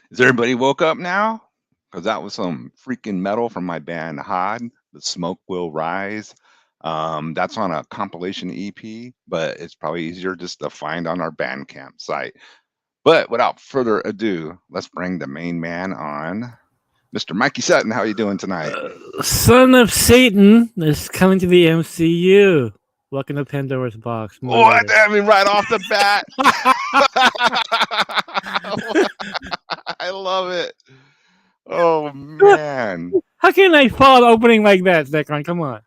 Is everybody woke up now? Because that was some freaking metal from my band Hod. The Smoke Will Rise. That's on a compilation EP, but it's probably easier just to find on our Bandcamp site. But without further ado, let's bring the main man on, Mr. Mikey Sutton. How you doing tonight? Son of Satan is coming to the MCU. Welcome to Pandora's box. More What? later. I mean, right off the bat. I love it. Oh man. How can I fall opening like that, Zekron? Come on.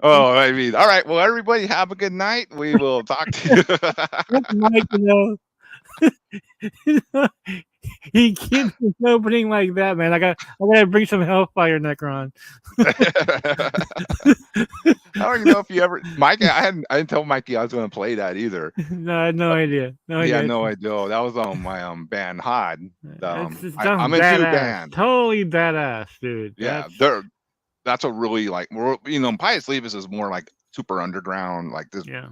Oh, I mean, all right. Well, everybody have a good night. We will talk to That's Mike, he keeps opening like that, man. I gotta bring some hellfire, Necron. I don't even know if you ever, Mikey. I didn't tell Mikey I was going to play that either. No, I had no idea. No He had idea. no idea. That was on my band Hod. It's I'm in two badass. bands. Totally badass, dude. Yeah, that's a really Pious Levis is more like super underground, like this. Yeah.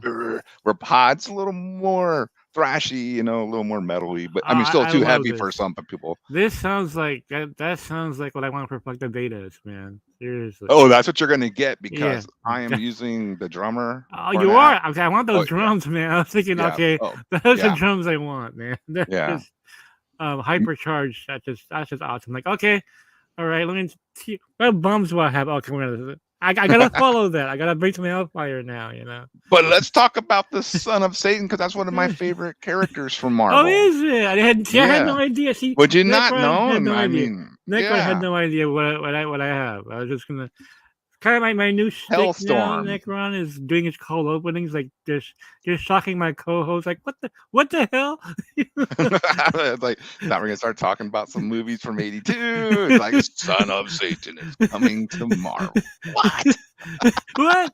Where Pod's a little more thrashy, a little more metally, but I mean, still I too love heavy this. for some people. This sounds like that sounds like what I want for Fuck the Betas, man. Seriously. Oh, that's what you're gonna get because Yeah. I am using the drummer. Oh, for you that. are? Okay, I want those Oh, drums, man. I was thinking, yeah. okay, Oh, those are yeah. drums I want, man. They're Yeah. just hypercharged. That's just awesome. Like, okay, all right, let me see what bums do I have? Oh, come on. I gotta follow that. I gotta bring some hellfire now, But let's talk about the Son of Satan because that's one of my favorite characters from Oh, Marvel. is it? I had no idea. See, Would you not Necron know? had no I idea. mean, Necron had no idea what I have. I was just gonna kind of my new shtick now. Hellstorm. Necron is doing his cold openings, like just shocking my co-host. Like, what the hell? It's like now we're gonna start talking about some movies from '82. It's like Son of Satan is coming tomorrow. What? What?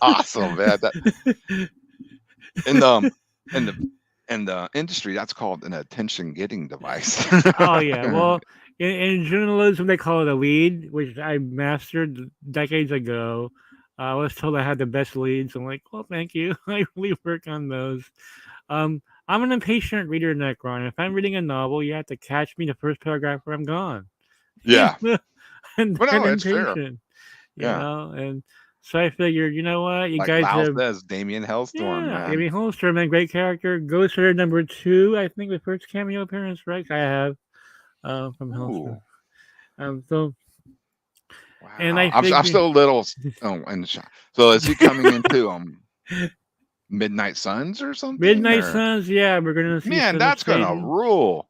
Awesome, man. In the industry, that's called an attention-getting device. Oh yeah. Well, in journalism, they call it a lead, which I mastered decades ago. I was told I had the best leads. I'm like, well, thank you. I really work on those. I'm an impatient reader, Necron. If I'm reading a novel, you have to catch me the first paragraph or I'm gone. Yeah. And Well, then no, it's fair. impatient. Yeah. And so I figured, you know what, you Like guys Val have. says, Damien Hellstorm, Yeah, man. Amy Holster, man, great character. Ghost Rider number 2, I think, the first cameo appearance, right? I have from Hellstorm. So, wow. and I I'm still a little. So is he coming into Midnight Suns or something? Midnight Suns, yeah, we're gonna see. Man, that's gonna rule.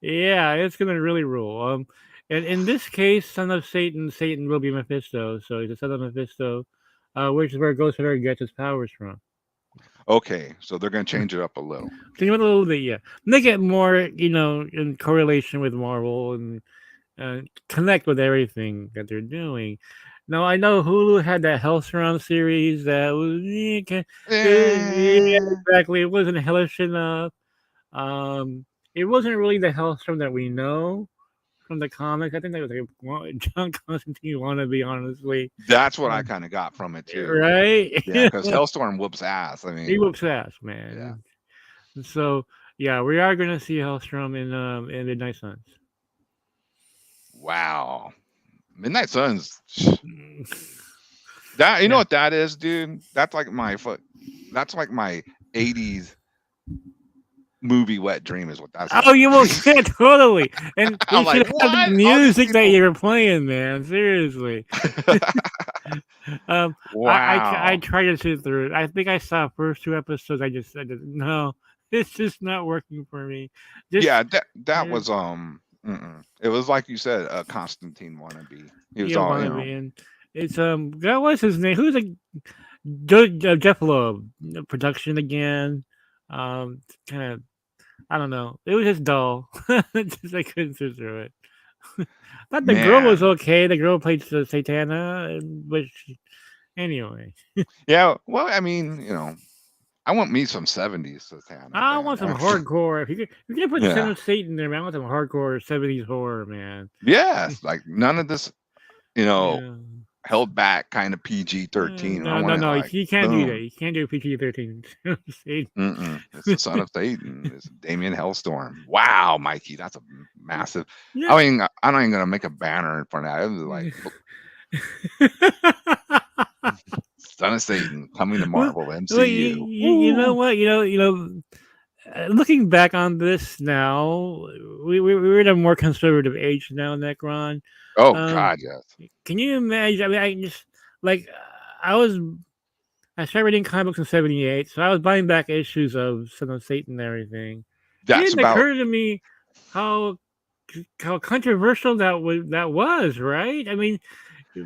Yeah, it's gonna really rule. And in this case, Son of Satan, Satan will be Mephisto, so he's a son of Mephisto, which is where Ghost Rider gets his powers from. Okay, so they're gonna change it up a little. Change it a little bit, yeah. Make it more, in correlation with Marvel and connect with everything that they're doing. Now I know Hulu had that Hellstrom series that was exactly. It wasn't hellish enough. It wasn't really the Hellstrom that we know from the comics. I think that was like a John Constantine wannabe, honestly. That's what I kind of got from it too, right? Yeah, because Hellstorm whoops ass. I mean, he whoops ass, man. Yeah. So yeah, we are going to see Hellstrom in Midnight Suns. Wow, Midnight Suns. That you know what that is, dude? That's like my '80s movie wet dream is what that's like. Oh, you will get totally. And you should like, have the music that you were playing, man. Seriously. Wow. I tried to sit through it. I think I saw first 2 episodes. I just said, no, it's just not working for me. That was it was like you said, a Constantine wannabe. He was all wannabe, and it's that was his name. Who's Jeff Loeb production again? Kind of, I don't know. It was just dull. Just I couldn't sit through it. But the girl was okay. The girl played Satana, but anyway. Yeah, well, I mean, I want me some '70s Satana. I want some hardcore. If you can put Son of Satan there, man, I want some hardcore '70s horror, man. Yes, like none of this, held back kind of PG-13. I want it No, like you can't do that. boom. You can't do PG-13. It's the son of Satan. It's Damien Hellstorm. Wow, Mikey, that's a massive. Yeah. I'm not even gonna make a banner in front of that. It was like son of Satan coming to well, Marvel well, MCU. you know Woo! what? Looking back on this now, we're in a more conservative age now, Necron. Oh Um, God, yes. can you imagine? I mean, I just like I was I started reading comic books in '78, so I was buying back issues of Son of Satan and everything. It That's didn't about. occur to me how how controversial that was, right? I mean,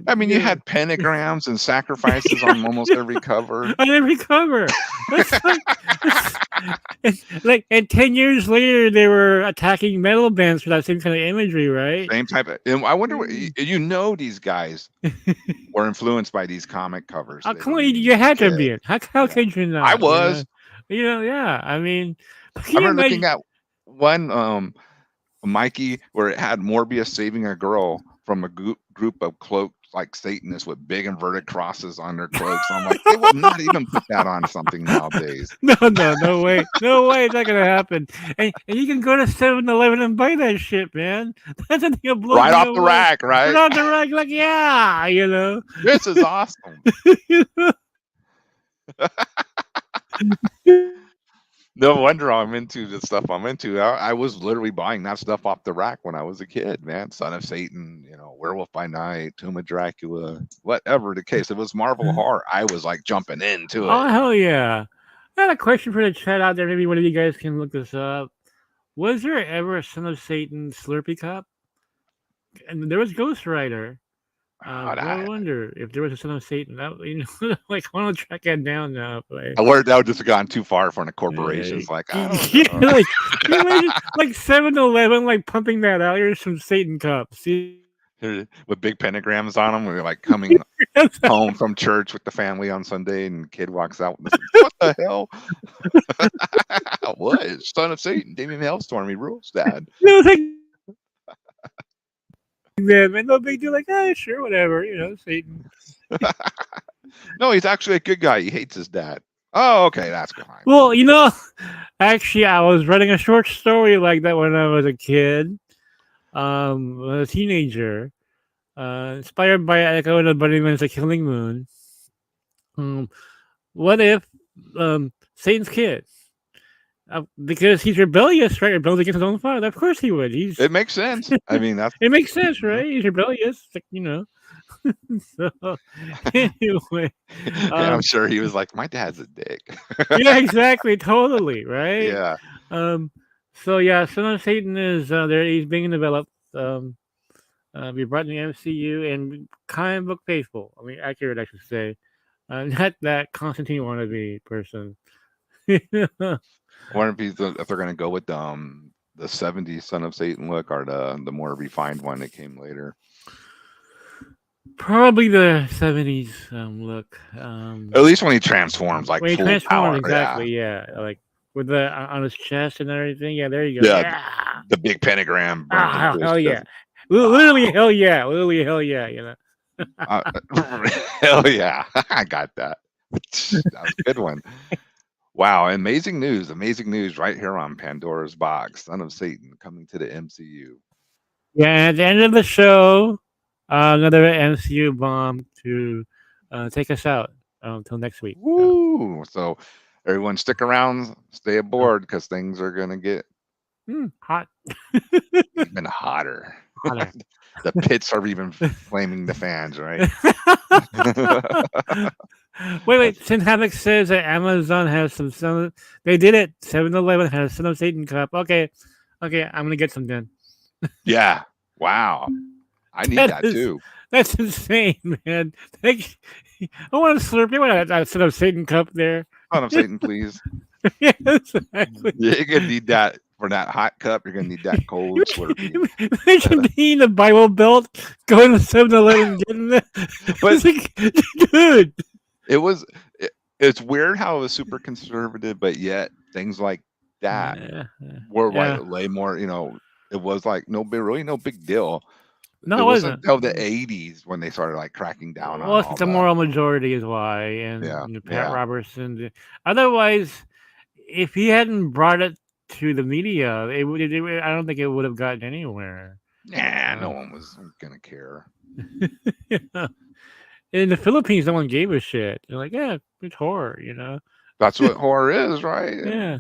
I mean, you you had pentagrams and sacrifices on almost every cover. on every cover. It's like it's, and 10 years later they were attacking metal bands for that same kind of imagery, right? Same type of. And I wonder what Mm. these guys were influenced by these comic covers. Oh, They come don't on, even you know had to kid. be. How Yeah, could you I not? was. Yeah. I mean, can I you remember imagine? looking at one Mikey where it had Morbius saving a girl from a group of cloaked like Satanists with big inverted crosses on their cloaks. I'm like, they would not even put that on something nowadays. No way, no way, it's not gonna happen. And you can go to 7-Eleven and buy that shit, man. That's the thing that blows Right me off the away. rack, Right right? on the rack, like yeah. This is awesome. No wonder I'm into the stuff I'm into. I was literally buying that stuff off the rack when I was a kid, man. Son of Satan, Werewolf by Night, Tomb of Dracula, whatever the case. If it was Marvel horror, I was like jumping into Oh it. hell yeah! I had a question for the chat out there. Maybe one of you guys can look this up. Was there ever a Son of Satan Slurpee cup? And there was Ghost Rider. Oh, Well, I that, wonder if there was a Son of Satan. Like I want to track that down now. I worried that would just have gone too far for the Yeah, corporations. Like, I don't yeah, know. like can you imagine like 7-Eleven like pumping that out? Here's some Satan cups. See, With big pentagrams on them, we're like coming home from church with the family on Sunday, and the kid walks out with this. What the hell? What? It's Son of Satan, Damien Hellstorm. He rules, Dad. like that, man. No big deal. Like, sure, whatever. Satan. No, he's actually a good guy. He hates his dad. Oh, okay, that's fine. Well, actually, I was writing a short story like that when I was a kid, a teenager, inspired by Echo and the Bunnyman's The Killing Moon. What if Satan's kid? Because he's rebellious, right? Rebels against his own father. Of course he would. It makes sense. I mean, that's It makes sense, mhm. right? He's rebellious, So anyway, And I'm um, sure he was like, my dad's a dick. yeah, exactly, totally, right? Yeah. Um, so yeah, Son of Satan is there. He's being developed. Be brought in the MCU and comic book faithful. I mean, accurate, I should say. Not that Constantine wannabe person. I wonder if they're going to go with the '70s Son of Satan look or the more refined one that came later. Probably the '70s look. At least when he transforms, like When he full transformed, power. Yeah. exactly, yeah, like with the on his chest and everything. Yeah, there you go. Yeah. Yeah, The big pentagram burning through his hell yeah, chest. literally hell yeah, literally hell yeah. Uh, hell yeah. I got that. That was a good one. Wow. Amazing news. Amazing news right here on Pandora's Box. Son of Satan coming to the MCU. Yeah, at the end of the show, another MCU bomb to take us out until next week. Woo! So everyone stick around, stay aboard because things are going to get Hot. even hotter. Hotter. The pits are even flaming the fans, right? Wait. Sin Havoc says that Amazon has some. They did it. 7-Eleven has Son of Satan cup. Okay, I'm gonna get some then. Yeah. Wow. I need that too. That's insane, man. I want to slurp. You want a Son of Satan cup there? Son of Satan, please. Yeah, exactly. You're gonna need that for that hot cup. You're gonna need that cold Slurpee. Imagine being a Bible Belt, going to 7-Eleven and getting that. But like, dude, it's weird how it was super conservative, but yet things like that were like way more. It was like really no big deal. No, It it wasn't wasn't. until the '80s when they started like cracking down on Well, it's all the the. moral majority is why, and Yeah, Pat yeah. Robertson. Otherwise, if he hadn't brought it to the media, I don't think it would have gotten anywhere. Nah, no Uh, one was gonna care. in the Philippines, no one gave a shit. They're like, yeah, it's horror. That's what horror is, right? Yeah.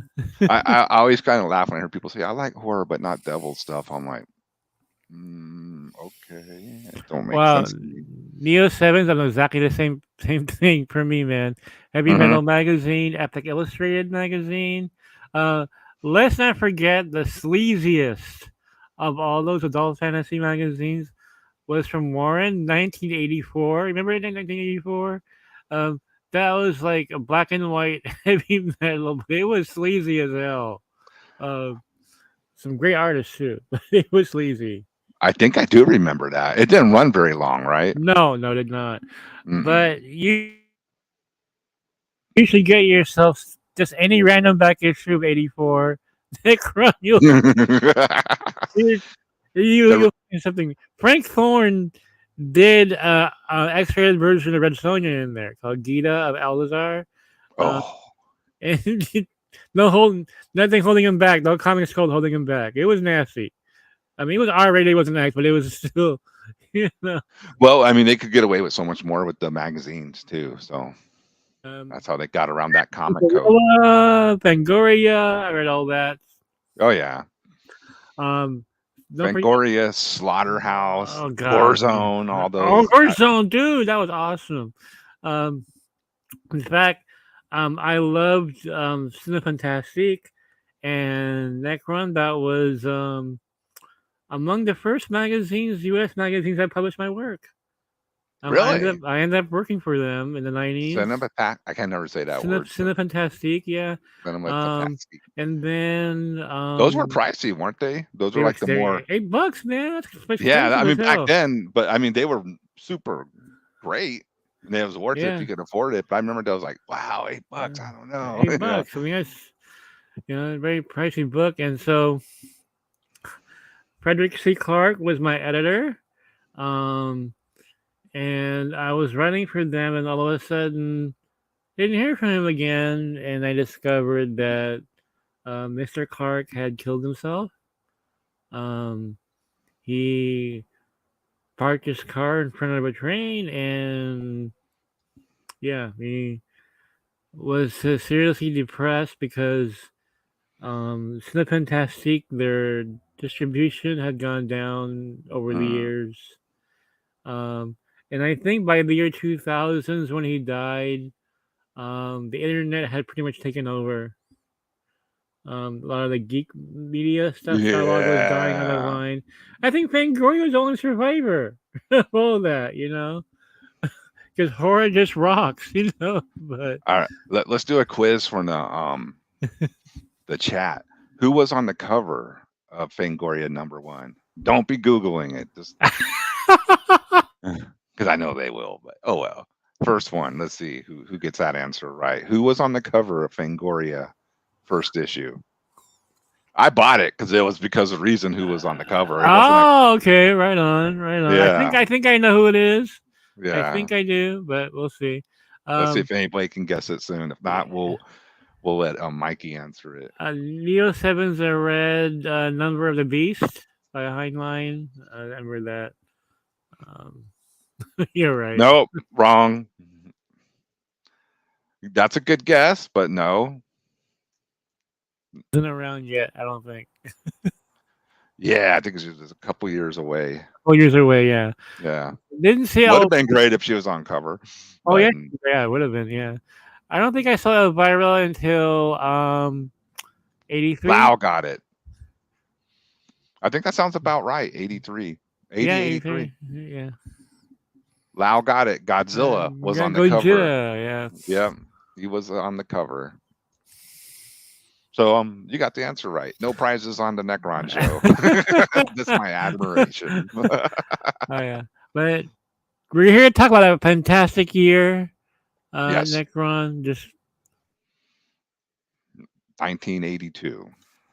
I always kind of laugh when I hear people say I like horror, but not devil stuff. I'm like, okay, it don't make Well, sense to me. Neo Sevens are exactly the same thing for me, man. Heavy Hmm. Metal magazine, Epic Illustrated magazine. Uh, let's not forget the sleaziest of all those adult fantasy magazines was from Warren, 1984. Remember it in 1984? Um, that was like a black and white heavy metal, but it was sleazy as hell. Uh, some great artists too, but it was sleazy. I think I do remember that. It didn't run very long, right? No, no, did not. Mm-mm. But you should get yourself just any random back issue of 84. Nick Run, you The you'll find something. Frank Thorne did an X-rated version of Red Sonja in there called Gita of Alazar. Uh, oh, and nothing holding him back. No comics called holding him back. It was nasty. I mean, it was R-rated, it wasn't nice, but it was still, you know. well, I mean, they could get away with so much more with the magazines too. So Um, that's how they got around that comic code. Pangoria, I read all that. Oh yeah, Um, don't forget. Fangoria, Slaughterhouse, Oh God. Warzone, all Oh, those. Warzone, dude, that was awesome. Um, in fact, I loved Cinefantastique and Necron. That was among the first magazines, U.S. magazines, that published my work. Really? I ended up working for them in the 90s. Cinema attack. I can never say that word. Cinefantastique, yeah. Cinema Um, attack. and then Those were pricey, weren't they? Those were like the they're more. $8, man. That's Yeah, I expensive as mean back hell. then, but I mean they were super great. And it was worth it if Yeah. you could afford it. But I remember that was like, wow, Yeah. $8. I don't know. Yeah. $8. I mean, that's a very pricey book. And so Frederick C. Clark was my editor, um, and I was writing for them, and all of a sudden, didn't hear from him again, and I discovered that Mr. Clark had killed himself. Um, he parked his car in front of a train, and yeah, he was seriously depressed because Cinefantastique, their distribution had gone down over the Mm. years. Um, and I think by the year 2000s, when he died, the internet had pretty much taken over. A lot of the geek media stuff catalog was dying on the Yeah. vine. I think Fangoria was the only survivor of all that, because horror just rocks. But All right. Let's do a quiz from the chat. Who was on the cover of Fangoria #1? Don't be Googling it. Just because I know they will, but oh well. First one. Let's see who gets that answer right. Who was on the cover of Fangoria first issue? I bought it because it was because of reason who was on the cover. It wasn't a oh, okay, right on, right on. yeah, I think I know who it is. I yeah. think I do, but we'll see. Let's see Um, if anybody can guess it soon. If not, we'll let Mikey answer it. Neo Seven's a red Number of the Beast by Heinlein. I remember that. Um, you're right. Nope, wrong. That's a good guess, but no. Isn't around yet, I don't think. Yeah, I think it's just a couple years away. 4 years away, yeah. Yeah, Didn't see would have how. been great if she was on cover, Oh but yeah, yeah, it would have been. Yeah, I don't think I saw it viral until 83. Lau got it. I think that sounds about right. 83, Yeah, 80, 83. 83. Yeah. Lau got it. Godzilla was on the cover. Gojira, yeah. Yep, he was on the cover. So you got the answer right. No prizes on the Necron show. That's my admiration. Oh yeah, but we're here to talk about a fantastic year. Yes, Necron, just 1982.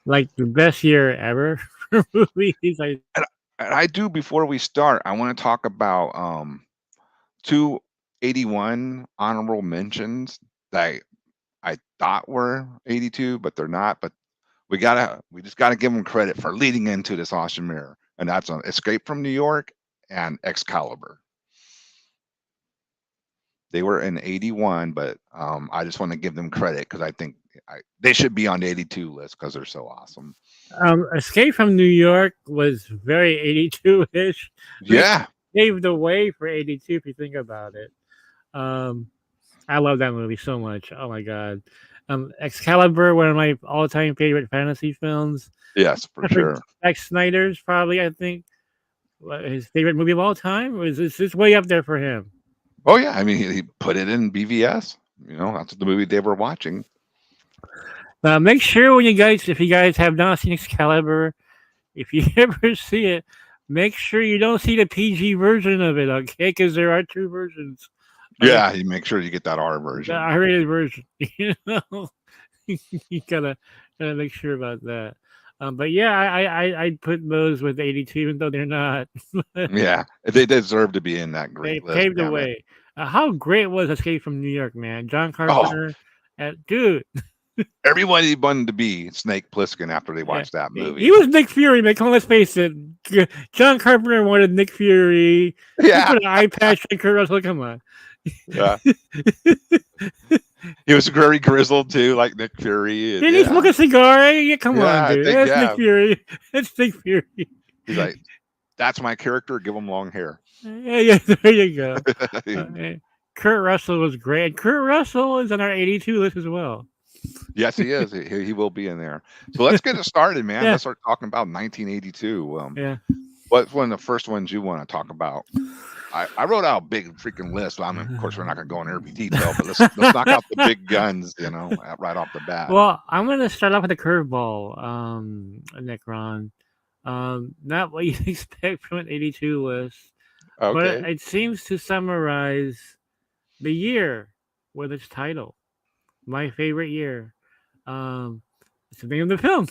like the best year ever for movies. I And I do before we start, I want to talk about two 81 honorable mentions that I thought were 82, but they're not. But we just gotta give them credit for leading into this awesome mirror, and that's on Escape from New York and Excalibur. They were in 81, but I just want to give them credit because I think they should be on the 82 list because they're so awesome. Escape from New York was very 82-ish. Yeah. Paved the way for 82 if you think about it. I love that movie so much. Oh my god. Excalibur, one of my all-time favorite fantasy films. Yes, for sure. Zack Snyder's probably, I think, his favorite movie of all time. It's way up there for him. Oh yeah, I mean he put it in BVS. You know, that's the movie they were watching. Make sure if you guys have not seen Excalibur, if you ever see it, make sure you don't see the PG version of it, okay? Because there are two versions. Yeah, you make sure you get that R version. The R-rated version. You know, you gotta make sure about that. But yeah, I put those with 82, even though they're not. Yeah, they deserve to be in that great They list. paved the way. How great was Escape from New York, man? John Carpenter, dude. Everybody wanted to be Snake Plissken after they watched that movie. He was Nick Fury, man. Come on, let's face it. John Carpenter wanted Nick Fury. Yeah. He put an eye patch on Kurt Russell. Come on. Yeah. He was very grizzled too, like Nick Fury. Did he smoke a cigar? Yeah, come on, dude. That's Nick Fury. That's Nick Fury. He's like, that's my character. Give him long hair. Yeah, there you go. Kurt Russell was great. Kurt Russell is on our 82 list as well. Yes, he is. He will be in there. So let's get it started, man. Let's start talking about 1982. What's one of the first ones you want to talk about? I wrote out a big freaking list. I mean, of course, we're not going to go into every detail, but let's knock out the big guns, you know, right off the bat. Well, I'm going to start off with a curveball, Necron. Not what you expect from an 82 list, but it seems to summarize the year with its title. My favorite year. It's the name of the film.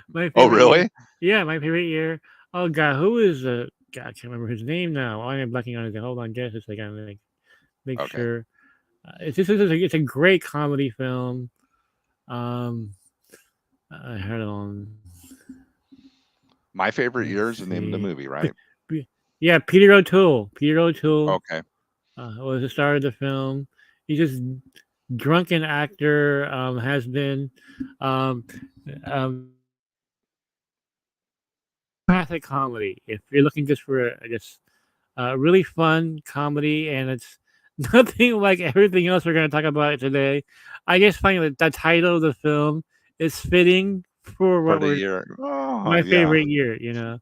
My favorite really? Year. Yeah, my favorite year. Oh God, who is God? I can't remember his name now. I am blanking on it. Hold on, just a second. Make sure. It's a great comedy film. I heard it on. My favorite year is the name of the movie, right? Yeah, Peter O'Toole. Peter O'Toole. Okay. Was the star of the film. He's just drunken actor. Has been. Classic comedy. If you're looking just for really fun comedy, and it's nothing like everything else we're going to talk about today. I just find that the title of the film is fitting for what the year. My favorite year, you know.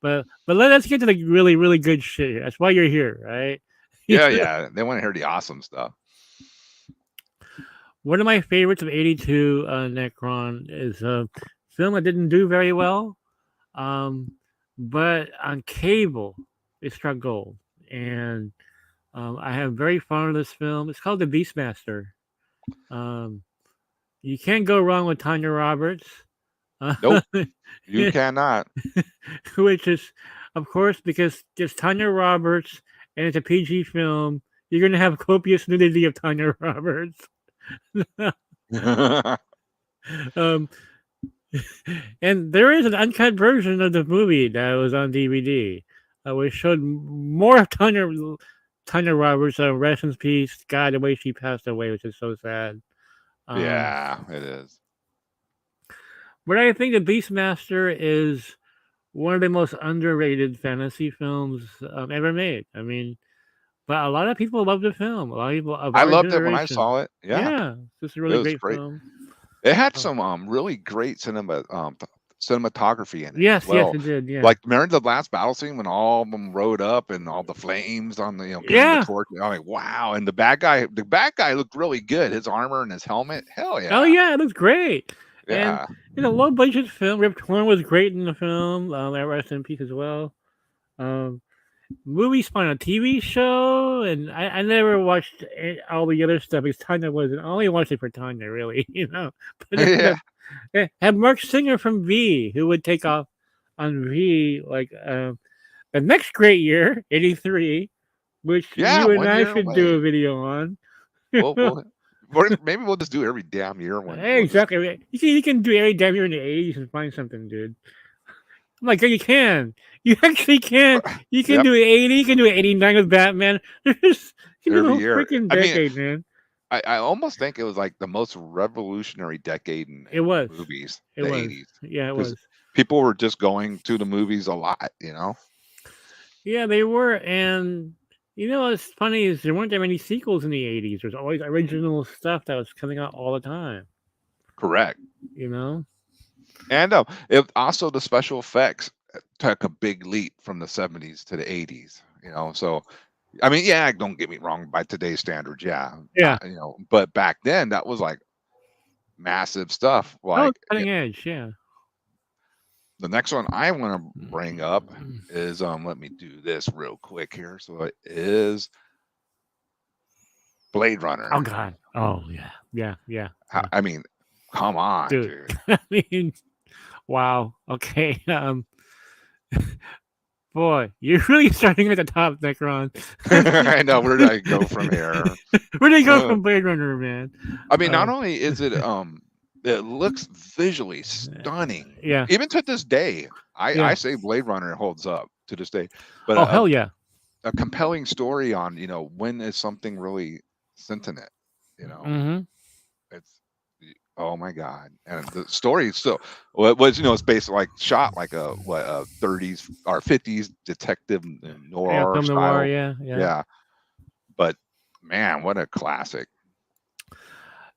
But let's get to the really, really good shit here. That's why you're here, right? Yeah. They want to hear the awesome stuff. One of my favorites of 82, Necron, is a film that didn't do very well. But on cable, it struck gold. And I am very fond of this film. It's called The Beastmaster. You can't go wrong with Tanya Roberts. Nope, you cannot. Which is, of course, because it's Tanya Roberts and it's a PG film, you're going to have copious nudity of Tanya Roberts. And there is an uncut version of the movie that was on DVD, which showed more of Tanya Roberts. Rest in peace. God, the way she passed away, which is so sad. Yeah, it is. But I think The Beastmaster is one of the most underrated fantasy films ever made. I mean, but a lot of people love the film. A lot of people. I loved it when I saw it. Yeah, it's a really great film. It had some really great cinematography in it. Yes, yes, it did. Yeah, like remember the last battle scene when all of them rode up and all the flames on the the torch. I'm like, wow! And the bad guy looked really good. His armor and his helmet, hell yeah! Oh yeah, it looks great. Yeah, and low budget film. Rip Torn was great in the film. Rest in peace as well. Movie spawned a TV show, and I never watched all the other stuff because Tanya wasn't. I only watched it for Tanya, really, you know. But had Mark Singer from V, who would take off on V, like the next great year, '83, which Yeah, you and one I year should do a away. video on. We'll, we'll, maybe we'll just do every damn year one. Hey, We'll just exactly. You see, you can do every damn year in the '80s and find something, dude. I'm like, yeah, you can. You actually can. You can yep, do '80. You can do '89 with Batman. There's, you can do the every whole year. freaking I mean, decade, man. I almost think it was like the most revolutionary decade It in was. movies, It the was. 80s, Yeah, it because was. people were just going to the movies a lot, you know? Yeah, they were. And you know what's funny is there weren't that many sequels in the '80s. There's always original stuff that was coming out all the time. Correct. You know? And it also the special effects took a big leap from the 70s to the 80s, you know? So, I mean, yeah, don't get me wrong, by today's standards, yeah, Yeah. you know, but back then that was like massive stuff. Oh, Like, cutting edge. Yeah. the next one I want to bring up is let me do this real quick here. So it is Blade Oh Runner. God. Oh yeah. Yeah. Yeah. Yeah. I mean, come on, Dude. dude. I mean, wow. Okay. Boy, you're really starting at the top, Necron. I know where did I go from here? Where did you go Uh, from Blade Runner, man? I mean, not only is it it looks visually stunning. Yeah. Even to this day, Yeah. I say Blade Runner holds up to this day. But Oh hell yeah. a compelling story on, you know, when is something really sentient, you know? Mm-hmm. It's oh my god, and the story is still well, it was, you know, it's based like shot like a what a 30s or 50s detective Yeah. noir Film noir. style. Yeah. Yeah. Yeah, but man, what a classic.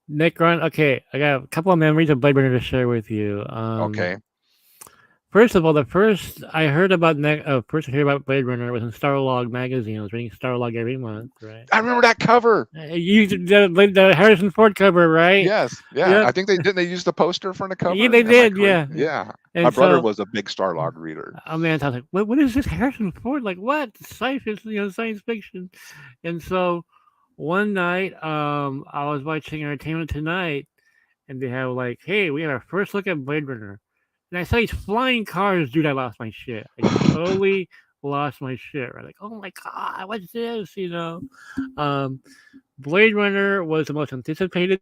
Necron. Okay, I got a couple of memories of Blade Runner to share with you. Okay, First of all, the first I heard about first I heard about Blade Runner was in Starlog magazine. I was reading Starlog every month, right? I remember that cover. You the Harrison Ford cover, right? Yes, yeah, Yep. I think they use the poster for the Yeah, cover. they Am I did. correct? Yeah. Yeah, my And brother so, was a big Starlog reader. oh man, I was like, what is this Harrison Ford? Like, what? Science fiction. And so, one night, I was watching Entertainment Tonight, and they have like, hey, we have our first look at Blade Runner. And I saw these flying cars, dude. I lost my shit. I totally lost my shit. Right? Like, oh my god, what's this? Um, Blade Runner was the most anticipated.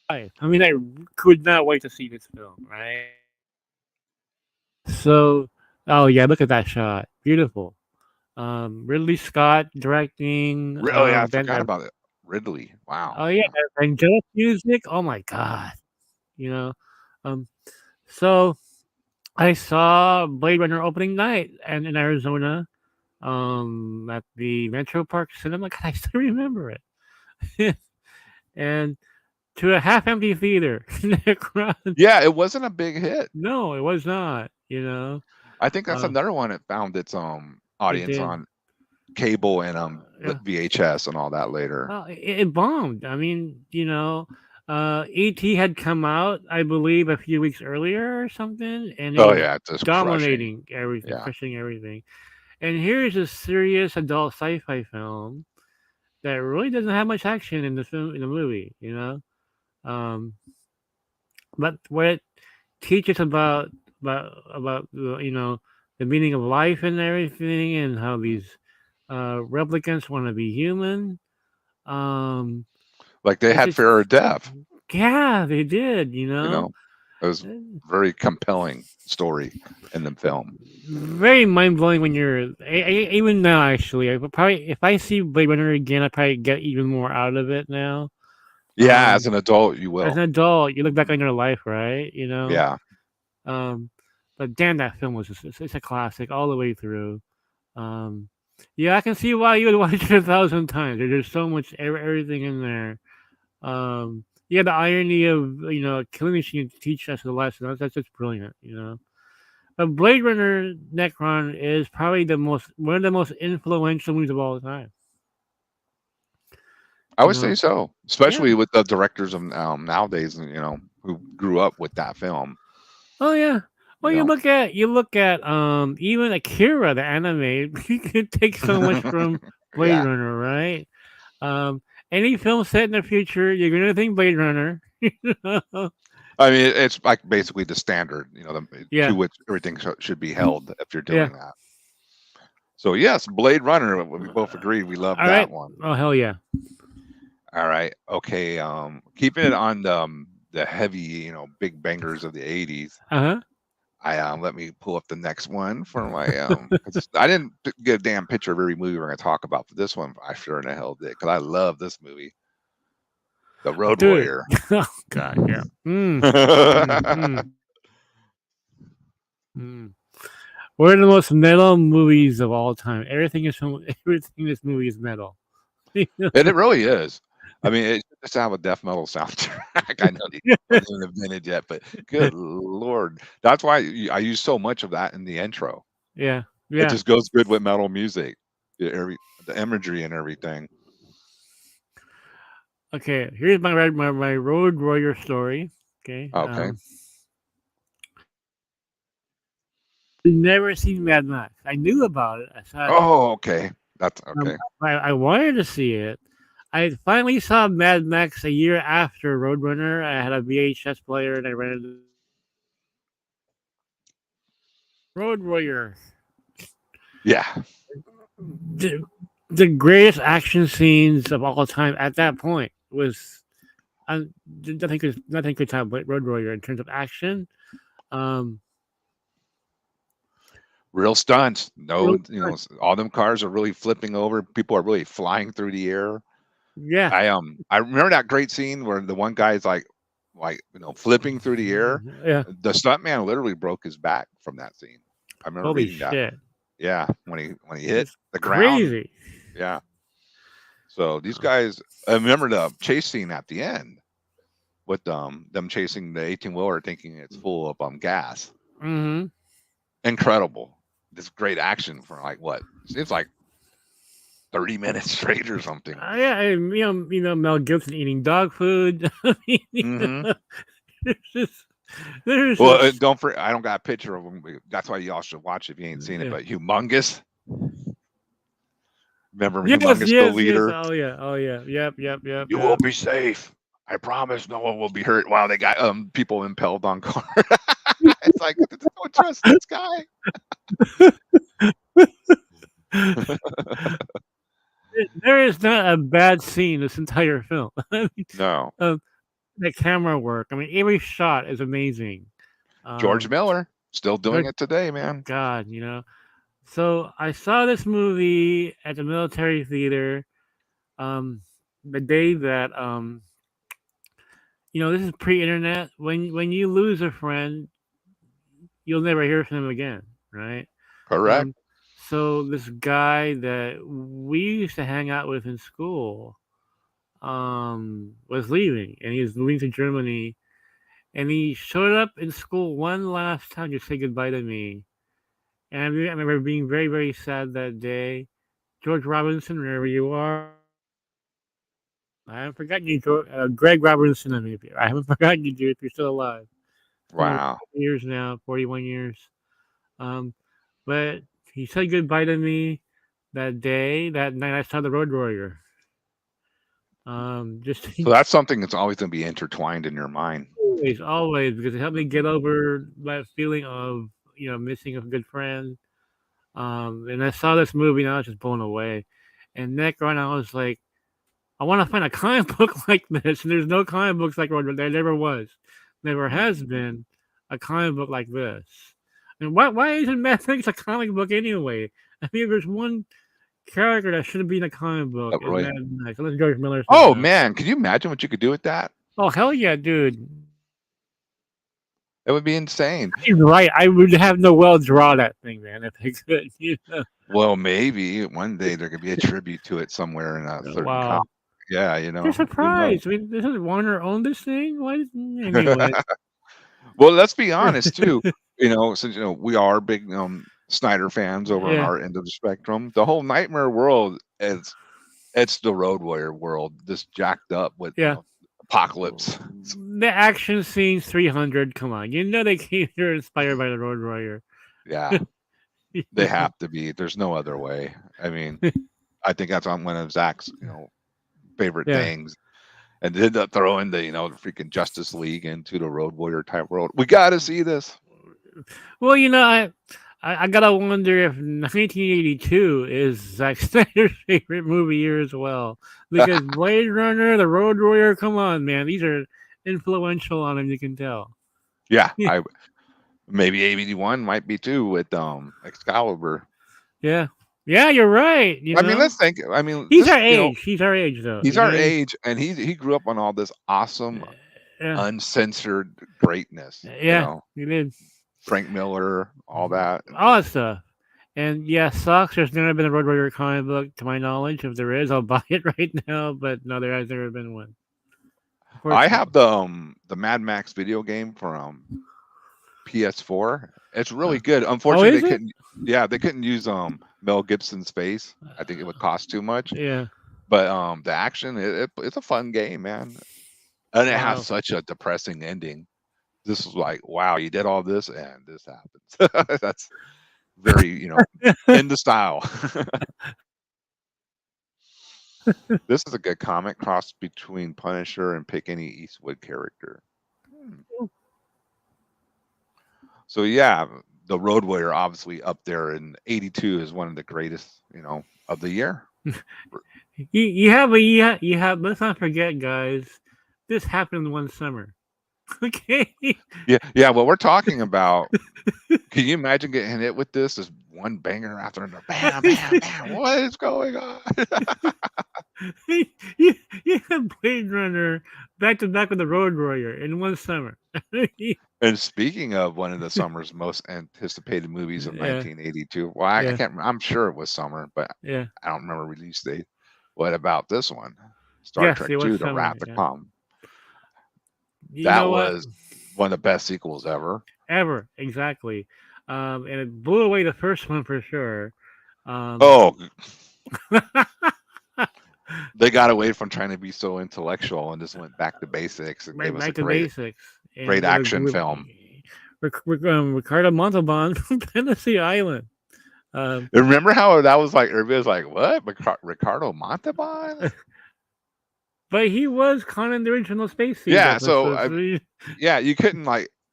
I mean, I could not wait to see this film. Right. So, oh yeah, look at that shot. Beautiful. Ridley Scott directing. Oh yeah, I Then forgot about it. Ridley. Wow. oh yeah, angelic music. Oh my god. You know. Um. So I saw Blade Runner opening night and in Arizona, at the Metro Park Cinema. God, I still remember it. And to a half-empty theater. Yeah, it wasn't a big hit. No, it was not. I think that's Uh, another one that found its it audience did. on cable and Yeah. VHS and all that later. Well, it bombed. I mean, E.T. had come out, I believe, a few weeks earlier or something, and it Oh was yeah, it's just crushing. dominating everything, Yeah. crushing everything. And here's a serious adult sci-fi film that really doesn't have much action in the movie, Um, but what it teaches about the meaning of life and everything, and how these replicants want to be human. Um, Like they it's had just fear of death, yeah, they did. you know. It was very compelling story in the film. Very mind blowing when even now. Actually, I would probably if I see Blade Runner again, I probably get even more out of it now. Yeah, as an adult you As an will. adult, you look back on your life, right? Yeah. Um, but damn, that film was it's a classic all the way through. Um, yeah, I can see why you would watch it 1,000 times. There's so much everything in there. Yeah, the irony of killing machine to teach us a lesson. That's just brilliant. But Blade Runner Necron is probably one of the most influential movies of all time. I You would say know, so, yeah. especially with the directors of nowadays, you know, who grew up with that film, Oh yeah. Well, you you know. look at even Akira the anime. You can take so much from Blade Yeah. Runner, right? Um, any film set in the future, you're gonna think Blade Runner. I mean, it's like basically the standard, to Yeah, which everything should be held if you're yeah. doing that. So yes, Blade Runner. We both agreed we love All that right. one. Oh hell yeah. All right. Okay. Keeping it on the heavy, big bangers of the '80s. Uh huh. I let me pull up the next one for my 'cause I didn't get a damn picture of every movie we're gonna talk about, but this one I sure in the hell did because I love this movie, The Road Dude. Warrior. Oh god. Yeah. Mm. Mm. One of the most metal movies of all time. Everything is from everything in this movie is metal. And it really is. I mean, it should just have a death metal soundtrack. I know it wasn't invented yet, but good lord, that's why I use so much of that in the intro. Yeah. It Yeah. just goes good with metal music, the imagery and everything. Okay. Here's my Road Warrior story. Okay. Okay. Never seen Mad Max. I knew about it. I saw it. Oh, okay. That's okay. I wanted to see it. I finally saw Mad Max a year after Roadrunner. I had a VHS player and I rented Road Warrior. Yeah. The, the greatest action scenes of all time at that point was nothing could top Road Warrior in terms of action. Um, Real stunts. No, real- all them cars are really flipping over. People are really flying through the air. yeah, I remember that great scene where the one guy's like flipping through the air. yeah. The stuntman literally broke his back from that scene. I remember Holy reading that. shit! Yeah, when he hit It's the ground. crazy. Yeah. So these guys, I remember the chase scene at the end with them chasing the 18 wheeler, thinking it's full of gas. Mm-hmm. Incredible. This great action for like what? It's like 30 minutes straight or something. Yeah, and, Mel Gibson eating dog food. I mean, Hmm. there's just, there's Well, just, don't forget, I don't got a picture of him. That's why y'all should watch if you ain't seen it. yeah. But Humongous, remember Yes, Humongous, the yes. leader? Oh yeah. Yep. You will be safe. I promise no one will be hurt. Wow, they got people impelled on cars. It's like don't trust this guy. There is not a bad scene in this entire film. I mean, No, the camera work. I mean, every shot is amazing. George Miller still doing Good it today, man. God, So I saw this movie at the military theater. The day that this is pre-internet. When you lose a friend, you'll never hear from him again, right? Correct. Um, so this guy that we used to hang out with in school, was leaving, and he was moving to Germany, and he showed up in school one last time to say goodbye to me. And I remember being very, very sad that day. George Robinson, wherever you are, I haven't forgotten you, Greg Robinson. I haven't forgotten you, dude. If you're still alive, it's been Wow. years now, 41 years. Um, but he said goodbye to me that day. That night, I saw the Road Warrior. Just So that's something that's always going to be intertwined in your mind. always, because it helped me get over that feeling of missing a good friend. And I saw this movie, and I was just blown away. And next on, I was like, I want to find a comic book like this, and there's no comic books like Road. There never was, never has been a comic book like this. And why isn't Mad Max a comic book anyway? I mean, there's one character that should have been a comic book Oh, is really? Mad Max. Unless George Miller said Oh no. man, can you imagine what you could do with that? Oh hell yeah, dude! It would be insane. He's right. I would have Noel draw that thing, man, if they could. Well, maybe one day there could be a tribute to it somewhere in a certain Wow. Yeah, They're surprised. I mean, doesn't Warner own this thing? Why? Anyway. Well, let's be honest too. Since we are big Snyder fans over on Yeah. our end of the spectrum, the whole Nightmare world it's the Road Warrior world, just jacked up with apocalypse. The action scenes 300. Come on, they're inspired by the Road Warrior. Yeah, they have to be. There's no other way. I mean, I think that's on one of Zach's favorite things. and did not throw in the the freaking Justice League into the Road Warrior type world. We got to see this. Well, I gotta wonder if 1982 is Zack Snyder's favorite movie year as well, because Blade Runner, The Road Warrior, come on, man, these are influential on him. You can tell. Yeah, I maybe 81 might be too with Excalibur. Yeah, yeah, you're right. I mean, let's think. I mean, He's our this age. He's our age, though. he's our age, and he grew up on all this awesome, Yeah, uncensored greatness. yeah, he did Frank Miller, all that. all that stuff. And yeah, sucks. There's never been a Road Warrior comic book, to my knowledge. If there is, I'll buy it right now. But no, there has never been one. I have the Mad Max video game for PS4. It's really good. Unfortunately, they couldn't. Yeah, they couldn't use Mel Gibson's face. I think it would cost too much. Yeah. But the action, it's a fun game, man. And it has such a depressing ending. This is like, wow, you did all this and this happens. That's very, in the style. This is a good comic cross between Punisher and pick any Eastwood character. So yeah, the Road Warrior obviously up there in 82 is one of the greatest, of the year. You have. Let's not forget, guys. This happened one summer. Okay. Yeah. What we're talking about. Can you imagine getting hit with this? As one banger after another. Bam, bam, bam. What is going on? You have Blade Runner back to back with the Road Warrior in one summer. And speaking of one of the summer's most anticipated movies of 1982, well, I can't. I'm sure it was summer, but I don't remember release date. What about this one? Star Trek II: The Wrath to Come. That was one of the best sequels ever. Ever, exactly. And it blew away the first one for sure. They got away from trying to be so intellectual and just went back to basics and gave us a great action film. Ricardo Montalban from Tennessee Island. Remember how that was like? Everybody was like, "What, Ricardo Montalban?" But he was kind of the original space. Yeah, you couldn't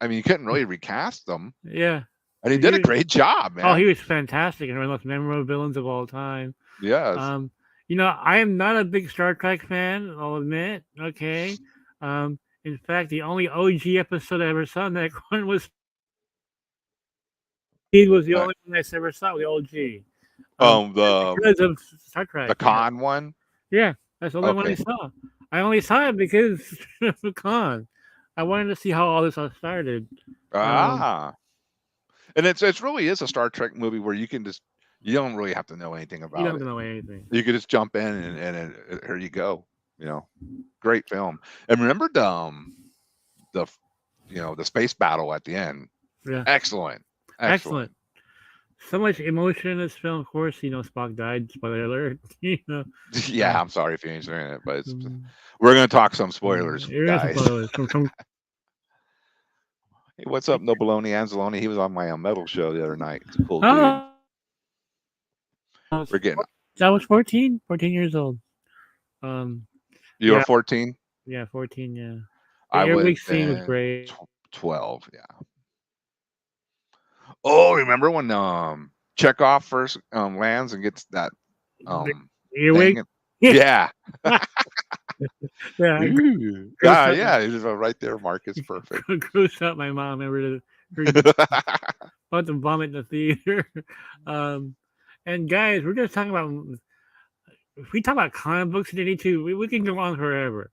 you couldn't really recast them. Yeah, and he did a great job, man. Oh, he was fantastic and one of the most memorable villains of all time. Yes. I am not a big Star Trek fan, I'll admit. Okay. In fact, the only OG episode I ever saw in that one was the only one I ever saw, the OG. Because of Star Trek. The Khan one? Yeah, that's the only one I saw. I only saw it because of the Khan. I wanted to see how all this all started. And it really is a Star Trek movie where you don't really have to know anything about it. You don't have to know anything. You could just jump in and here you go. Great film. And remember the space battle at the end. Yeah. Excellent. So much emotion in this film. Of course, Spock died. Spoiler alert. Yeah, I'm sorry if you ain't saying it, but we're gonna talk some spoilers, guys. Hey, what's up, Noboloni Anzalone? He was on my metal show the other night. It's a cool dude. We're getting. I was 14 years old. You were 14? Yeah, 14. Yeah. I was great. 12. Yeah. Oh, remember when Chekhov first lands and gets that earwig? Yeah. Yeah. Yeah. He's right there, Marcus. Perfect. Gross out my mom ever about to vomit in the theater. And guys, we're just talking about. If we talk about comic books in 82, we can go on forever.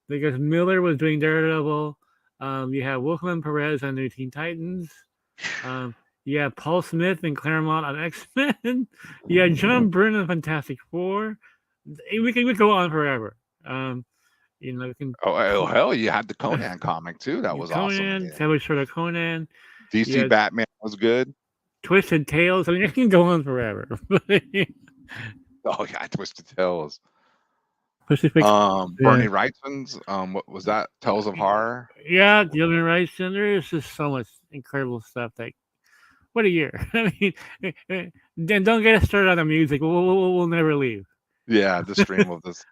Because Miller was doing Daredevil. You have Wolfman Perez on New Teen Titans. You have Paul Smith and Claremont on X-Men. You have John Byrne on Fantastic Four. We can go on forever. We can. Oh hell! You had the Conan comic too. That was awesome. That was sort of Conan. DC Batman was good. Twisted Tales. I mean, it can go on forever. Oh yeah, Twisted Tales. Bernie Wrightson's. What was that? Tales of Horror. Yeah, the Bernie Wrightson. There's just so much incredible stuff. What a year! I mean, then don't get us started on the music. We'll never leave. Yeah, the stream of this.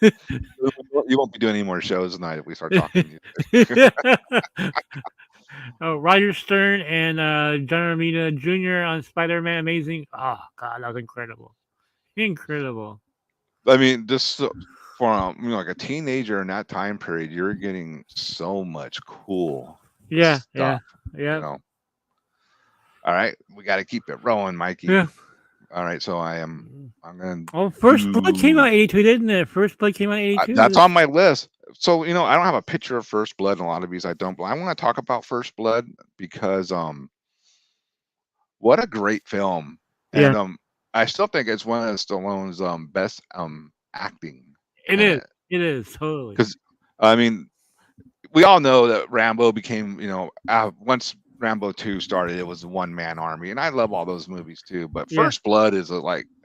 You won't be doing any more shows tonight if we start talking music. Oh, Roger Stern and John Romita Jr. on Spider-Man Amazing. Oh God, that was incredible, incredible. I mean, just for like a teenager in that time period, you're getting so much cool Yeah, yeah, stuff. You yeah, know. All right, we got to keep it rolling, Mikey. yeah. All right, so I'm gonna Oh, First Blood came do. out '82, didn't it? First Blood came out '82. That's on my list. So I don't have a picture of First Blood in a lot of these. I don't. But I want to talk about First Blood because what a great film, Yeah, and I still think it's one of Stallone's best acting it in is. it. It is totally. Because I mean, we all know that Rambo became, once Rambo 2 started, it was a one man army, and I love all those movies too. But Yeah, First Blood is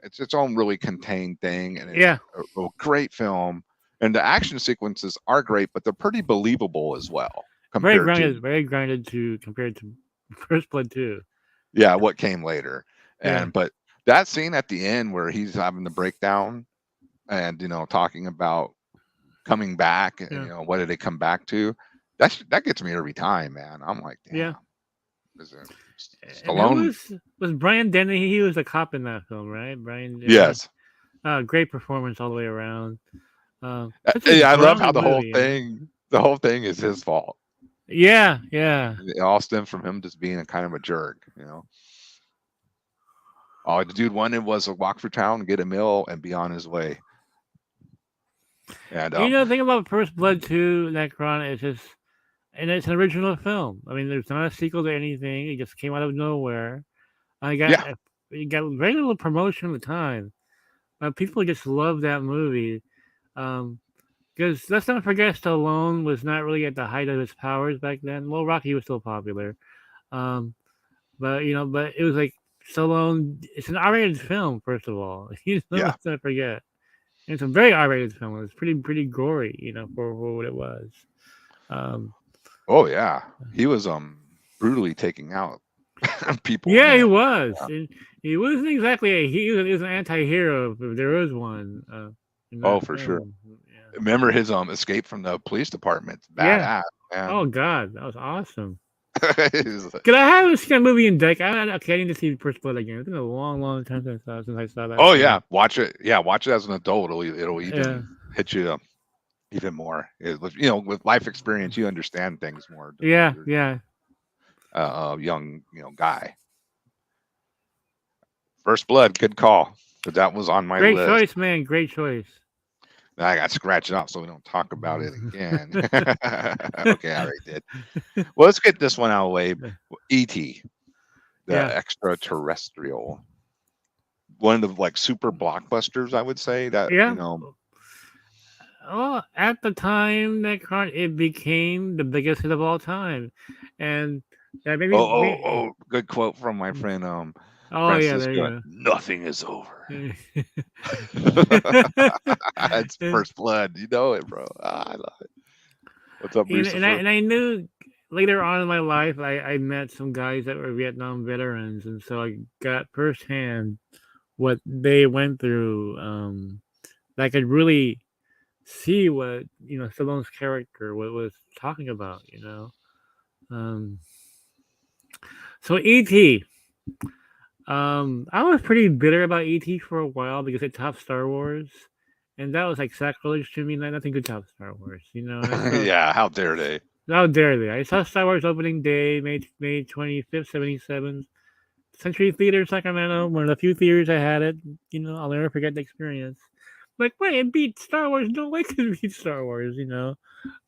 it's its own really contained thing, and it's yeah. a great film. And the action sequences are great, but they're pretty believable as well compared to Very grounded to compared to First Blood 2. what came later. Yeah, But that scene at the end where he's having the breakdown and talking about coming back and yeah, what did they come back to, that gets me every time, man. I'm like, yeah. damn, is it And who Stallone? was Brian Denny? He was a cop in that film, right? Brian. Yes. Great performance all the way around. Such a Yeah, I love how grounded movie, you know. the whole thing is his fault. Yeah, yeah, It all stems from him just being a kind of a jerk. All the dude wanted was to walk through town, get a meal, and be on his way. And the thing about First Blood 2, Necron, is just, and it's an original film. I mean, there's not a sequel to anything. It just came out of nowhere. I got yeah, it got very little promotion at the time. People just love that movie. Because let's not forget, Stallone was not really at the height of his powers back then. Well, Rocky was still popular. Um, but it was like Stallone. It's an R-rated film, first of all. yeah. Let's not forget. And it's a very R-rated film. It was pretty gory, for what it was. Um, Oh yeah, he was brutally taking out people yeah, in he it. was. Yeah. And he wasn't exactly he was an anti-hero, if there was one in Oh, that for sure. film. Yeah. Remember his escape from the police department? Yeah. Badass, man. Oh God, that was awesome. He's like, Cause I haven't seen that movie in decades. Okay, I need to see First Blood again. It's been a long time since I saw that oh film. yeah, watch it. Yeah, watch it as an adult. It'll Yeah, even hit you even more. With life experience, you understand things more than when yeah, you're yeah. a young guy. First Blood, good call. But that was on my Great list. choice, man. Great choice. I got scratched off so we don't talk about it again. Okay, I already did. Well, let's get this one out of the way. E.T., Yeah, the extraterrestrial, one of the super blockbusters, I would say that yeah. Well, at the time, Necron, it became the biggest hit of all time, and that maybe. Good quote from my friend Oh yeah, there Francisco. you Nothing is over. go. It's First Blood. You know it, bro. I love it. What's up, Lucifer? And I knew later on in my life, I met some guys that were Vietnam veterans, and so I got firsthand what they went through. I could really see what Stallone's character was talking about. Um, so E.T. I was pretty bitter about E.T. for a while because it topped Star Wars, and that was like sacrilege to me. Nothing could top Star Wars, And I saw, Yeah, how dare they? how dare they? I saw Star Wars opening day, May 25th, 77, Century Theater, Sacramento. One of the few theaters I had it. I'll never forget the experience. Like, wait, it beat Star Wars. No way could it beat Star Wars.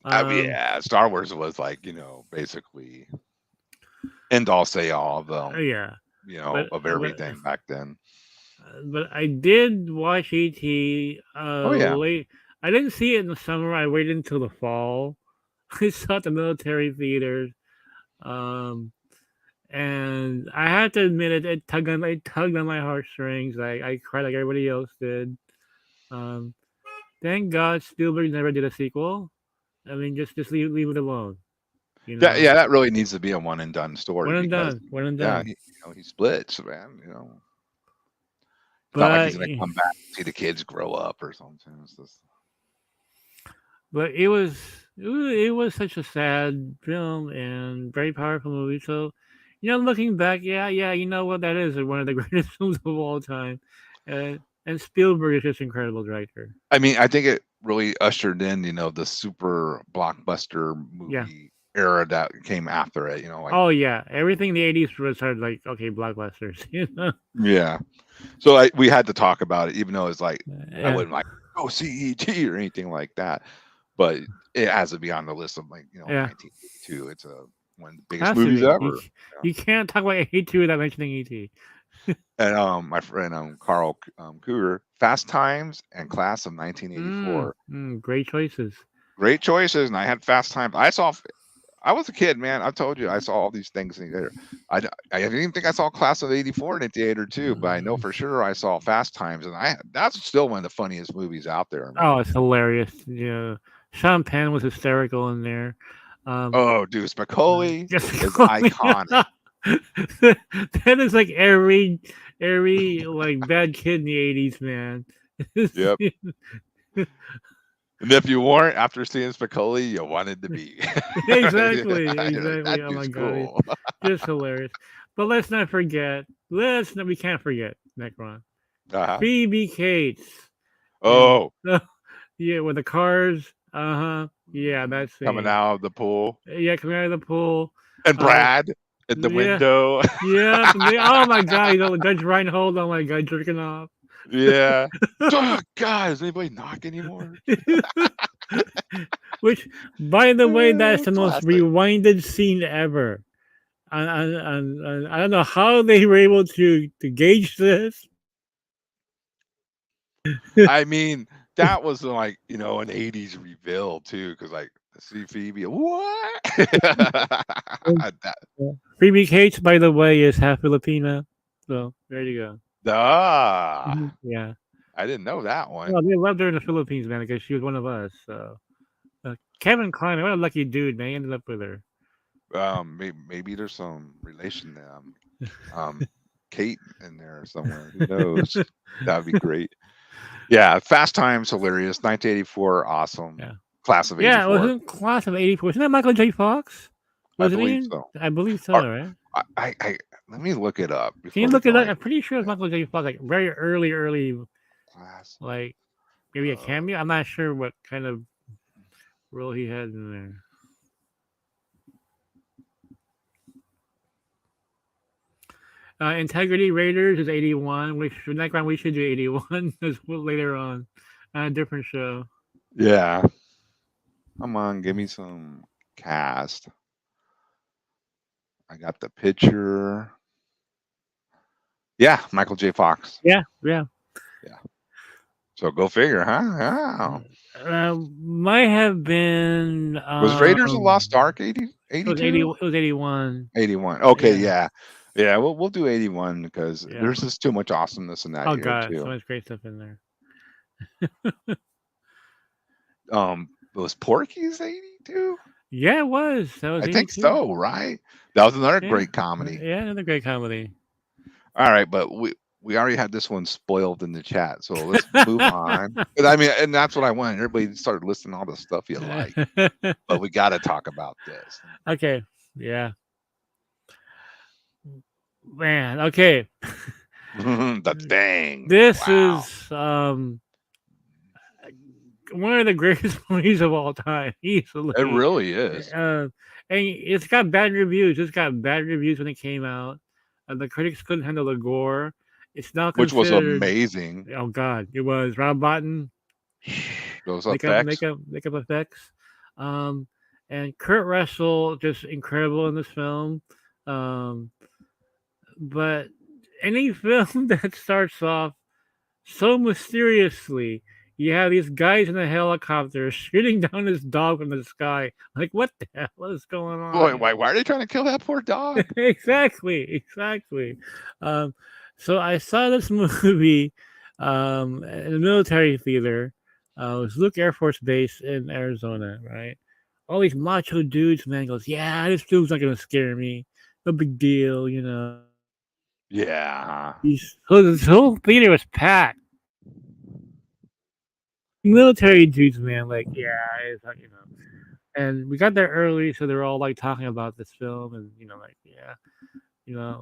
I mean, yeah, Star Wars was basically end all say all of Yeah, but of but everything back then. but I did watch ET Oh yeah, late. I didn't see it in the summer. I waited until the fall. I saw it at the military theaters. Um, and I have to admit it tugged on my heartstrings. I cried like everybody else did. Um, thank God Spielberg never did a sequel. I mean, just leave it alone. yeah. That really needs to be a one and done story One and because done. One and yeah, done. he splits, man. It's not like but he's gonna come back and see the kids grow up or something. It's just, but it was such a sad film and very powerful movie. So, looking back, yeah, you know what, that is one of the greatest films of all time. And Spielberg is just incredible director. I mean, I think it really ushered in, the super blockbuster Yeah. movie era that came after it. Like, Oh yeah, everything in the '80s was sort of like, okay, blockbusters. yeah. So we had to talk about it, even though it's like I Yeah, wouldn't like go see ET or anything like that, but it has to be on the list of like yeah. 1982. It's one of the biggest Has to movies be. ever. You can't talk about '82 without mentioning ET. And my friend Carl Cougar, Fast Times and Class of 1984. Great choices. Great choices, and I had Fast Times. I was a kid, man. I told you I saw all these things in there. I didn't even think I saw Class of '84 in the theater too, but I know for sure I saw Fast Times, and that's still one of the funniest movies out there, man. Oh, it's hilarious. Yeah, Sean Penn was hysterical in there. Oh, Deuce McCauley Yes, is iconic. that is like every like bad kid in the '80s, man. Yep. And if you weren't after seeing Spicoli, you wanted to be. Exactly, You're like, exactly. that Oh my dude's god, cool. just hilarious. But let's not forget. We can't forget Necron. Uh-huh. Phoebe Cates. And Oh, yeah, with the cars. Yeah, that coming scene. out of the pool. Yeah, coming out of the pool. And Uh, Brad at the yeah, window. yeah. Oh my god, Judge Reinhold. Oh my god, jerking off. Yeah. Oh, God, is anybody knock anymore? Which, by the way, that's the most Classic. rewinded scene ever. I don't know how they were able to gauge this. I mean, that was like, an 80s reveal too, because like see Phoebe, what? That, Phoebe Cates, by the way, is half Filipina. So there you go. Yeah. I didn't know that one. Well, they loved her in the Philippines, man, because she was one of us. So Kevin Klein, what a lucky dude, man. He ended up with her. Maybe there's some relation to Kate in there somewhere. Who knows? That'd be great. Yeah, Fast Times, hilarious. 1984, awesome. Yeah. Class of Yeah, it 84. was in Class of '84. Isn't that Michael J. Fox? I Wasn't believe he? so. I believe so, Or, right? I let me look it up Can you before we look it go up? any I'm pretty sure it's yeah, Michael J. Fox, like very early, class. like maybe a cameo. I'm not sure what kind of role he had in there. Integrity Raiders is 81. We should do 81 as well later on on a different show. Yeah. Come on, give me some cast. I got the picture. Yeah, Michael J. Fox. Yeah. Yeah. So go figure, huh? Wow. Might have been Was Raiders of the Lost Ark 80, it was 80 82? it was 81. 81. Okay, Yeah. yeah. We'll do 81 because Yeah. there's just too much awesomeness in that Oh year god, so too. much great stuff in there. Was Porky's 82? Yeah, it was. That was I think 82. so, right? That was another Yeah. great comedy. Yeah, another great comedy. All right, but we already had this one spoiled in the chat, so let's move on. But I mean, and that's what I wanted. Everybody started listing all the stuff you like, but we got to talk about this. Okay. Yeah. Man, okay. The thing. This Wow. is one of the greatest movies of all time, easily. It really is. And it's got bad reviews. It's got bad reviews when it came out. The critics couldn't handle the gore. It's now Which was considered. amazing. Oh God, it was Rob Bottin. Those effects. Makeup effects. And Kurt Russell just incredible in this film. But any film that starts off so mysteriously, you have these guys in a helicopter shooting down this dog from the sky. Like, what the hell is going on? Boy, why are they trying to kill that poor dog? Exactly. So I saw this movie in a military theater. It was Luke Air Force Base in Arizona, right? All these macho dudes, man, goes, yeah, this film's not gonna scare me. No big deal, Yeah. This whole theater was packed. Military dudes, man. Like, yeah, it's like, and we got there early, so they're all like talking about this film, and like, yeah,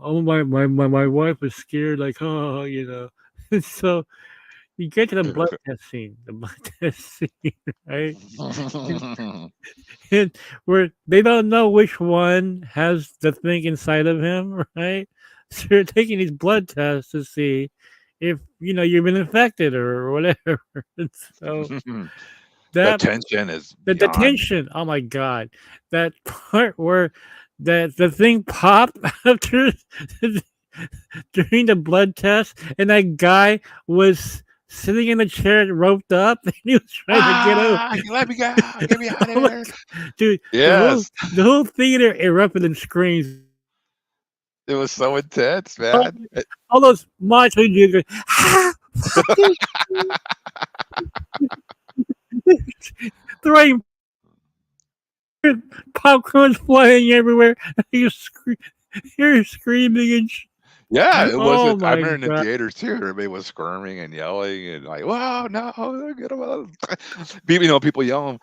oh my wife was scared, like, oh, and so you get to the blood test scene, right? And, and where they don't know which one has the thing inside of him, right? So you're taking these blood tests to see if you've been infected or whatever. And so The that tension is the beyond. tension, oh my god, that part where the thing popped after during the blood test, and that guy was sitting in the chair roped up, and he was trying to get out. Let me go. Get me out of Oh my here. god, dude, Yes. the whole theater erupted in screams. It was so intense, All, man. all those macho dudes going, ah, fuck this, throwing popcorn's flying everywhere. You're, you're screaming and Yeah, it oh wasn't. I my remember in the god. theaters too. Everybody was squirming and yelling and like, "Whoa, no, get him out!" People yelling,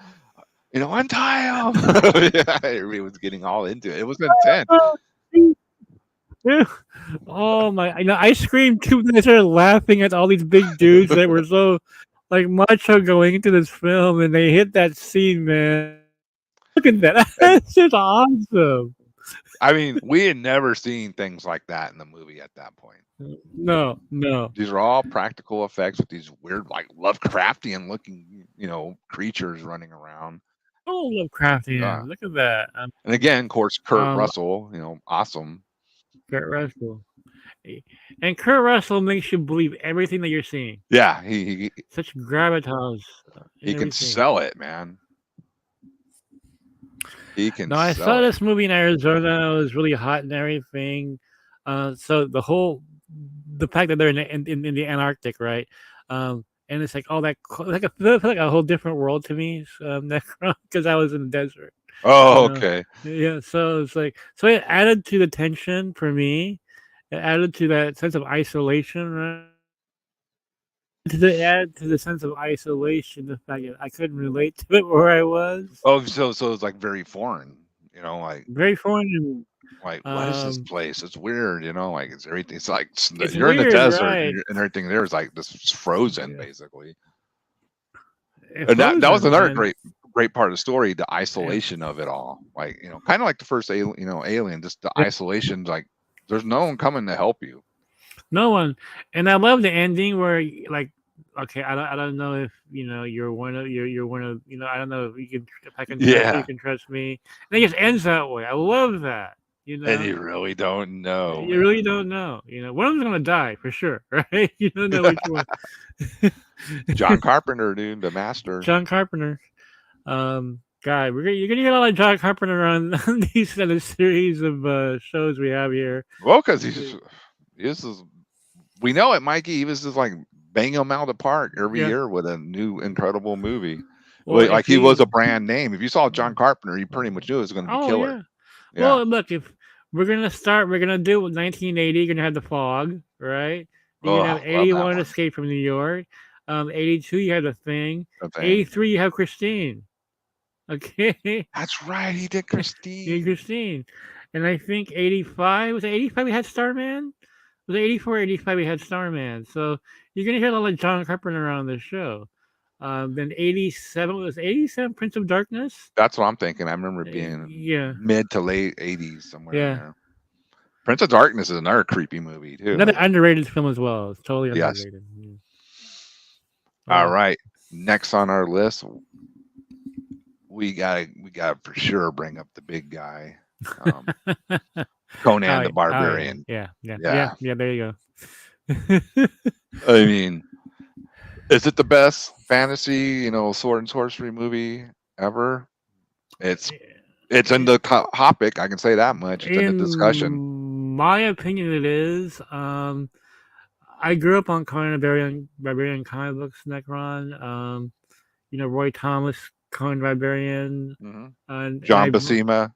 untie him. Yeah, everybody was getting all into it. It was intense. Oh my! I screamed too. Then I started laughing at all these big dudes that were so like macho going into this film, and they hit that scene, man. Look at that! And That's just awesome. I mean, we had never seen things like that in the movie at that point. No, no. These are all practical effects with these weird, like Lovecraftian looking, creatures running around. Oh, Yeah. Lovecraftian. Look at that. And again, of course, Kurt Um, Russell, awesome. Kurt Russell. And Kurt Russell makes you believe everything that you're seeing. Yeah, he Such gravitas in he can everything. sell it, man. He can No, I saw sell it. this movie in Arizona. It was really hot and everything. So the fact that they're in the Antarctic, right? And it's like all that, like a whole different world to me. Because I was in the desert, Oh, okay. Yeah, so it's like, so it added to the tension for me. It added to that sense of isolation, right? Add to the sense of isolation, the fact that I couldn't relate to it where I was. Oh, so it's like very foreign, like Very foreign. what is this place? It's weird, like it's everything. It's like It's you're in the weird, desert right? and everything there is like this frozen Yeah. basically. It And that was frozen, another man. great part of the story, the isolation of it all. Like, kind of like the first Alien, just the isolation, like there's no one coming to help you. No one. And I love the ending where like, okay, I don't know if you're one of you're one of I don't know if I can trust you, Yeah. you can trust me. And it just ends that way. I love that. And you really don't know. You really don't know. One of them's gonna die for sure, right? You don't know which one. John Carpenter, dude, the master. John Carpenter. God, you're gonna get a lot of John Carpenter on these kind of series of shows we have here. Well, because we know it, Mikey. He was just like banging them out of the park every year with a new incredible movie. Well, like he was a brand name. If you saw John Carpenter, you pretty much knew it was going to be killer. Yeah. Well, look, if we're gonna do 1980. You're gonna have The Fog, right? You're gonna have 81, Escape from New York. 82, you have The Thing. 83, you have Christine. Okay. That's right. He did Christine. And I think 85, was it 85 we had Starman? Was it 84 or 85 we had Starman? So you're going to hear a lot of John Carpenter on the show. Then 87, was 87 Prince of Darkness? That's what I'm thinking. I remember being mid to late 80s somewhere in there. Prince of Darkness is another creepy movie too. Another underrated film as well. It's totally underrated. Yes. All right. Next on our list, we gotta for sure bring up the big guy, Conan the Barbarian. Yeah. There you go. I mean, is it the best fantasy, sword and sorcery movie ever? It's in the topic. I can say that much. It's in the discussion. My opinion, it is. I grew up on Conan the Barbarian comic books, Necron. Roy Thomas, Conan Barbarian, and John Buscema.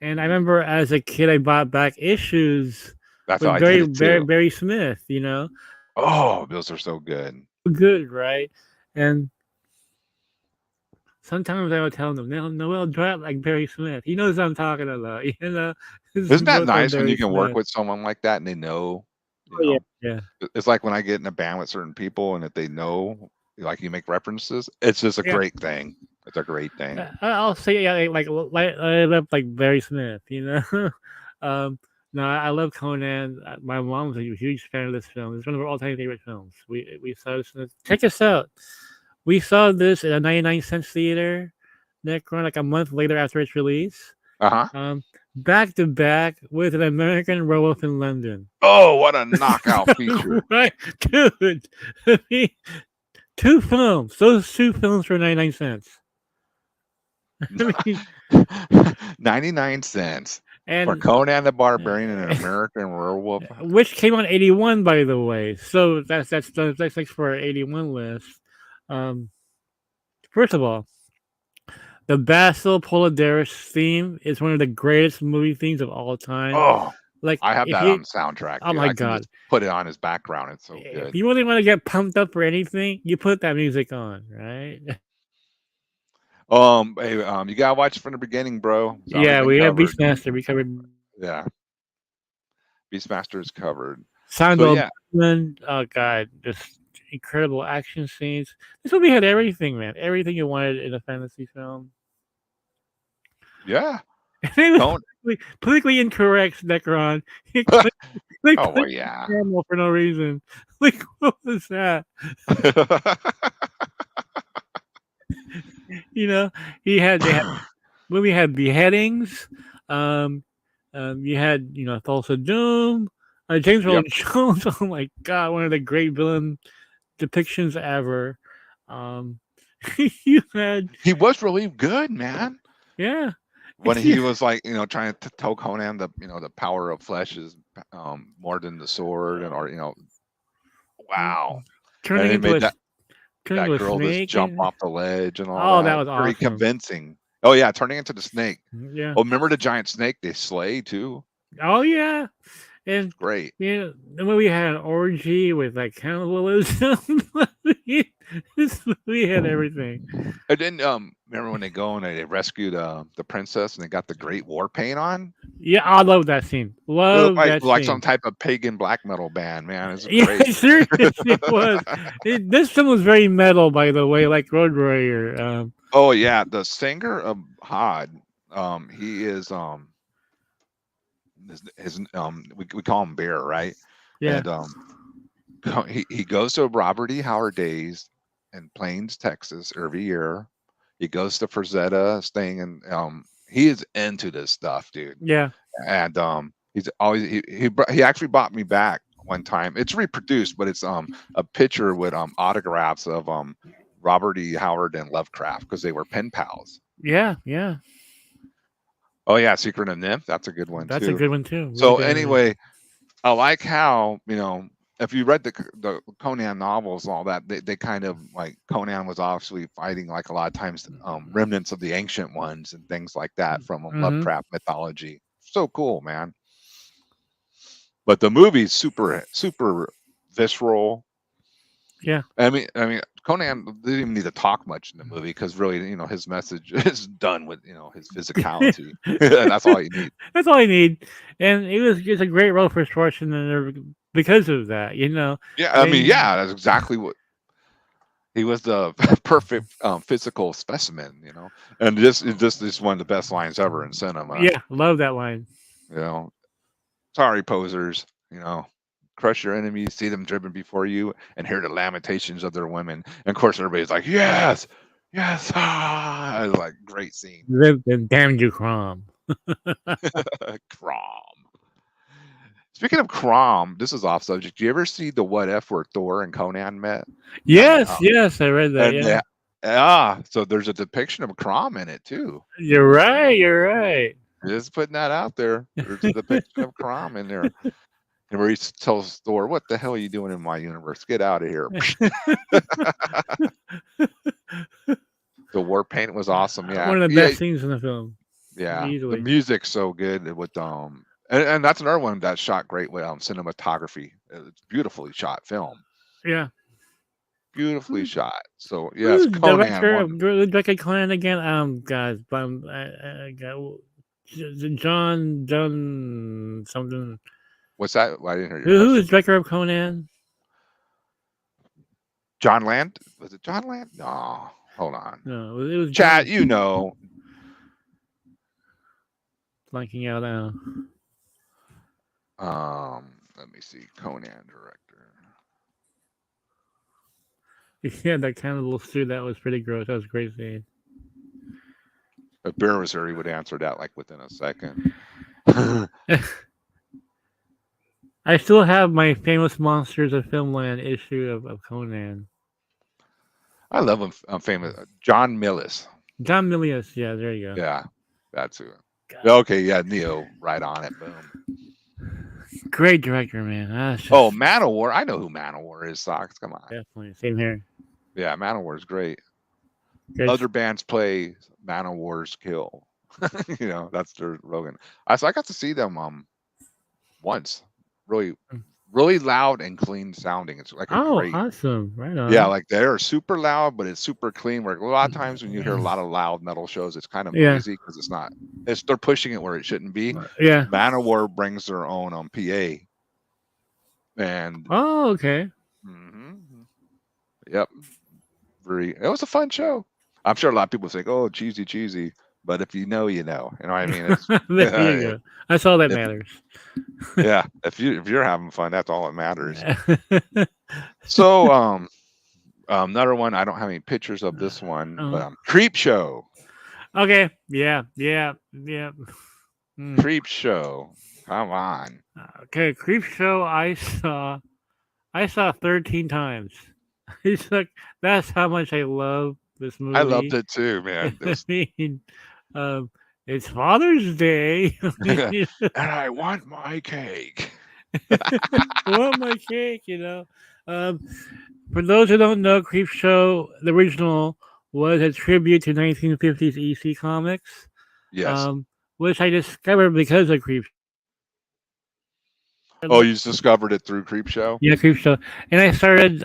And I remember as a kid, I bought back issues That's how with I did it too. Barry Smith. You know, Oh, those are so good. so good, right? And sometimes I would tell them, no, Noel, drop like Barry Smith. He knows what I'm talking about. You know, just Isn't that go for nice when you Barry can work Smith. with someone like that and they know, you Oh yeah, know? yeah, It's like when I get in a band with certain people and if they know, like you make references, it's just a yeah. great thing. It's a great thing. I'll say yeah, like I love like Barry Smith, you know. um, no, I love Conan. My mom was a huge fan of this film. It's one of our all-time favorite films. We saw this. Check us out. We saw this at a 99 cents theater. Necron like a month later after its release. Uh-huh. Um, Back to back with an American Werewolf in London. Oh, what a knockout feature. Right, dude. I mean, two films. Those two films for 99 cents. I mean, 99 cents for and Conan the Barbarian and an American Werewolf. which came on 81, by the way. So that's like for our 81 list. Um, First of all, the Basil Polidaris theme is one of the greatest movie themes of all time. Oh, Like I have if that you, on soundtrack, oh dude. my I can god, just put it on as background. It's so if good. you really want to get pumped up for anything, you put that music on, right? Hey, you gotta watch from the beginning, bro. It's already Yeah, been we have covered. Beastmaster. We covered Yeah, Beastmaster is covered. Sound So of yeah, Movement. Oh god, just incredible action scenes. This movie had everything, man. Everything you wanted in a fantasy film. yeah. And it was Don't. politically incorrect, Necron. Like Oh put well, yeah. camel for no reason. Like what was that? You know, they had movie had beheadings. Um, you had Tulsa Doom. James Earl Yep. Jones. Oh my god, one of the great villain depictions ever. Um, you had He was really good, man. yeah, When he was like, trying to tell Conan the power of flesh is more than the sword, and or wow, and turning he into made a turning that into a girl just snake. jump off the ledge and all Oh, that that. was Very awesome. convincing. Oh yeah, turning into the snake. Yeah. Oh, remember the giant snake they slay too? Oh yeah. And Great. the movie had an orgy with like cannibalism. This movie had everything. And then remember when they go and they rescued the princess and they got the great war paint on? Yeah, I love that scene. It looked Love that like some scene. type of pagan black metal band, man. It's Yeah, great. seriously, it was. This film was very metal, by the way, like Road Warrior. Oh yeah, the singer of Hod, he is we call him Bear, right? Yeah, And he goes to Robert E. Howard Days in Plains, Texas every year. He goes to Frazetta, staying in he is into this stuff, dude. yeah, And he's always he actually bought me back one time. It's reproduced, but it's a picture with autographs of Robert E. Howard and Lovecraft because they were pen pals. yeah, yeah. Oh yeah, Secret of Nymph, that's a good one That's a too. good one too. Really So good movie. anyway, I like how if you read the Conan novels and all that, they kind of like Conan was obviously fighting like a lot of times remnants of the ancient ones and things like that from Mm-hmm. Lovecraft mythology. So cool, man. But the movie's super visceral. Yeah. I mean, Conan didn't even need to talk much in the movie because really, his message is done with his physicality. That's all you need. That's all I need. And it's a great role for Schwarzenegger because of that, Yeah, I mean, And yeah, that's exactly what he was, the perfect physical specimen, and this is one of the best lines ever in cinema. yeah, love that line. You know, sorry, posers. Crush your enemies, see them driven before you, and hear the lamentations of their women. And of course, everybody's like, "Yes, yes!" Ah, it's like great scene. Then damn you, Crom. Crom. Speaking of Crom, this is off subject. Do you ever see the What If where Thor and Conan met? Yes, yes, I read that. And Yeah, so there's a depiction of Crom in it too. you're right. You're right. Just putting that out there. There's a depiction of Crom in there. And where he tells Thor, "What the hell are you doing in my universe? Get out of here." The war paint was awesome. Yeah. One of the Yeah. best scenes in the film. Yeah. The Easily. music's so good with And that's another one that shot great with cinematography. It's beautifully shot film, Yeah. beautifully Who's, shot. So yes, who's Conan director one. of Rebecca Clan again? Guys, but I got John something. What's that? Well, I didn't hear your Who question. is director of Conan? John Land? Was it John Land? No, hold on. No, it was Chat, John. you know. Blanking out now. Let me see. Conan director. Yeah, that kind of little suit that was pretty gross. That was a great scene. If Bear was here, he would answer that like within a second. I still have my famous Monsters of Filmland issue of Conan. I love him. Famous John Millis. John Milius. Yeah, there you go. Yeah, that's who. God. Okay, yeah, Neo, right on it. Boom. Great director, man. That's just Oh, Man of War. I know who Man of War is. Socks. Come on. definitely same here. Yeah, Man of War is great. There's, Other bands play Man of War's Kill. That's their Rogan. So I got to see them once. Really, really loud and clean sounding. It's like a oh, great. awesome! Right on. Yeah, like they're super loud, but it's super clean. Where a lot of times when you hear a lot of loud metal shows, it's kind of Yeah. noisy because it's not. They're pushing it where it shouldn't be. Yeah. Man of War brings their own PA, and Oh, okay. Yep, it was a fun show. I'm sure a lot of people think, "Oh, cheesy," but if you know, you know. You know what I mean? It's, There you go. That's all that matters. Yeah, if you're having fun, that's all that matters. So, another one. I don't have any pictures of this one, but Creep Show. Okay. Yeah. Creep Show. Come on. Okay, Creep Show. I saw 13 times. It's like that's how much I love this movie. I loved it too, man. I mean, it's Father's Day. And I want my cake. I want my cake, For those who don't know, Creep Show, the original, was a tribute to 1950s EC comics. Yes. Which I discovered because of Creep Show. Oh, you discovered it through Creep Show? Yeah, Creep Show. And I started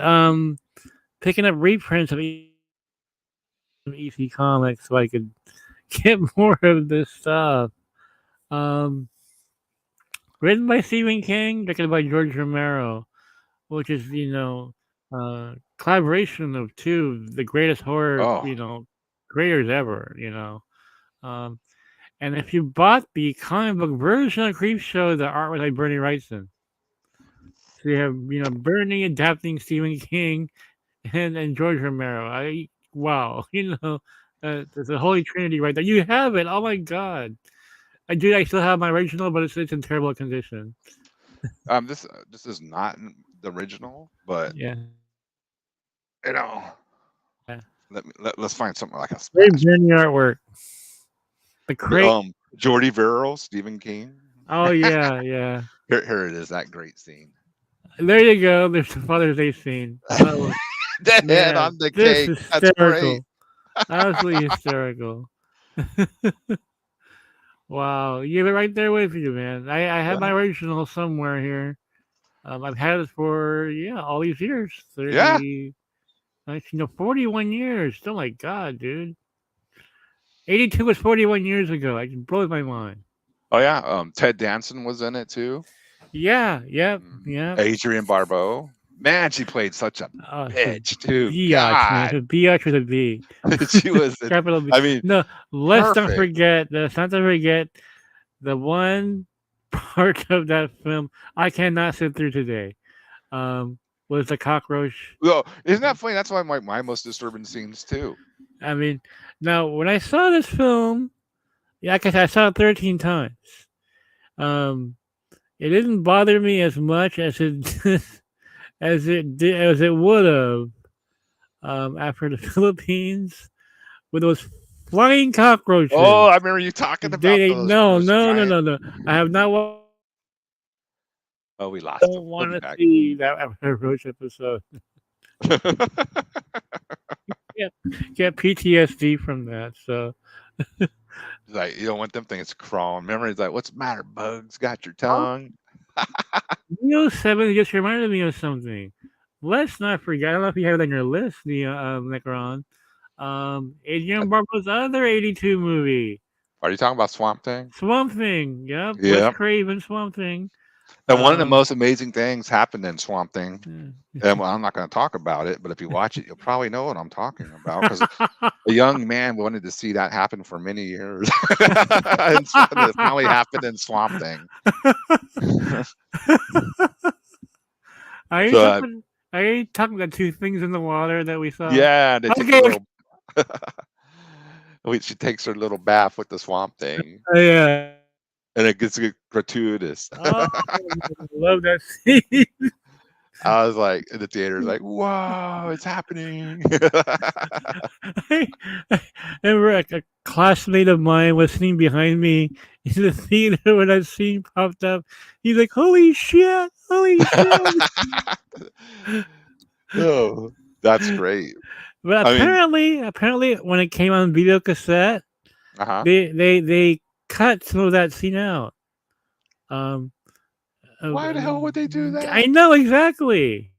picking up reprints of EC comics so I could get more of this stuff. Written by Stephen King, directed by George Romero, which is, collaboration of two of the greatest horror, creators ever, and if you bought the comic book version of Creep Show, the art was by Bernie Wrightson. So you have, Bernie adapting Stephen King and George Romero. Wow, there's a holy trinity right there. You have it. Oh my god. I still have my original, but it's in terrible condition. This is not the original, but yeah, let's find something like a very Bernie artwork. The crate. Jordy Verrill, Stephen King. Oh yeah. Here it is. That great scene. There you go. There's the Father's Day scene. The head on the cake. That's great. Absolutely hysterical. Wow, you have it right there with you, man. I have my original somewhere here. I've had it for all these years. 30, 41 years. Oh my god, dude. 82 was 41 years ago. It blows my mind. Oh yeah, Ted Danson was in it too. Yeah. Adrienne Barbeau. Man, she played such a bitch too. Biatch, man. Biatch with a B. She was. Capital B. I mean, no. Let's not forget. The one part of that film I cannot sit through today. Was the cockroach. Well, isn't that funny? That's one of my most disturbing scenes too. I mean, now when I saw this film, like I said, I saw it 13 times. It didn't bother me as much as it as it would have after the Philippines with those flying cockroaches. Oh, I remember you talking about those. No. I have not watched. Oh, we lost. I don't want to see that cockroach episode. Get PTSD from that. So like you don't want them things crawling. Remember, he's like, "What's the matter, bugs? Got your Oh, tongue?" Neo 7 just reminded me of something. Let's not forget. I don't know if you have it on your list, the Necron. Adrian Barbeau's other 82 movie, Are you talking about Swamp Thing? Swamp Thing. Yep, Wes Yeah. Craven, Swamp Thing. And one of the Um, most amazing things happened in Swamp Thing. And well, I'm not going to talk about it, but if you watch it, you'll probably know what I'm talking about because a young man wanted to see that happen for many years, and it finally happened in Swamp Thing. are you So talking? Are you talking about two things in the water that we saw? yeah, they take a Okay. little. She takes her little bath with the Swamp Thing, Yeah. and it gets gratuitous. Oh, I love that scene. I was like, in the theater's like, "Whoa, it's happening!" I remember a classmate of mine was sitting behind me in the theater when that scene popped up. He's like, "Holy shit! Holy shit!" Oh, that's great. But I mean, apparently, when it came on video cassette, uh-huh. they cut some of that scene out. Um, Why the hell would they do I that? know exactly.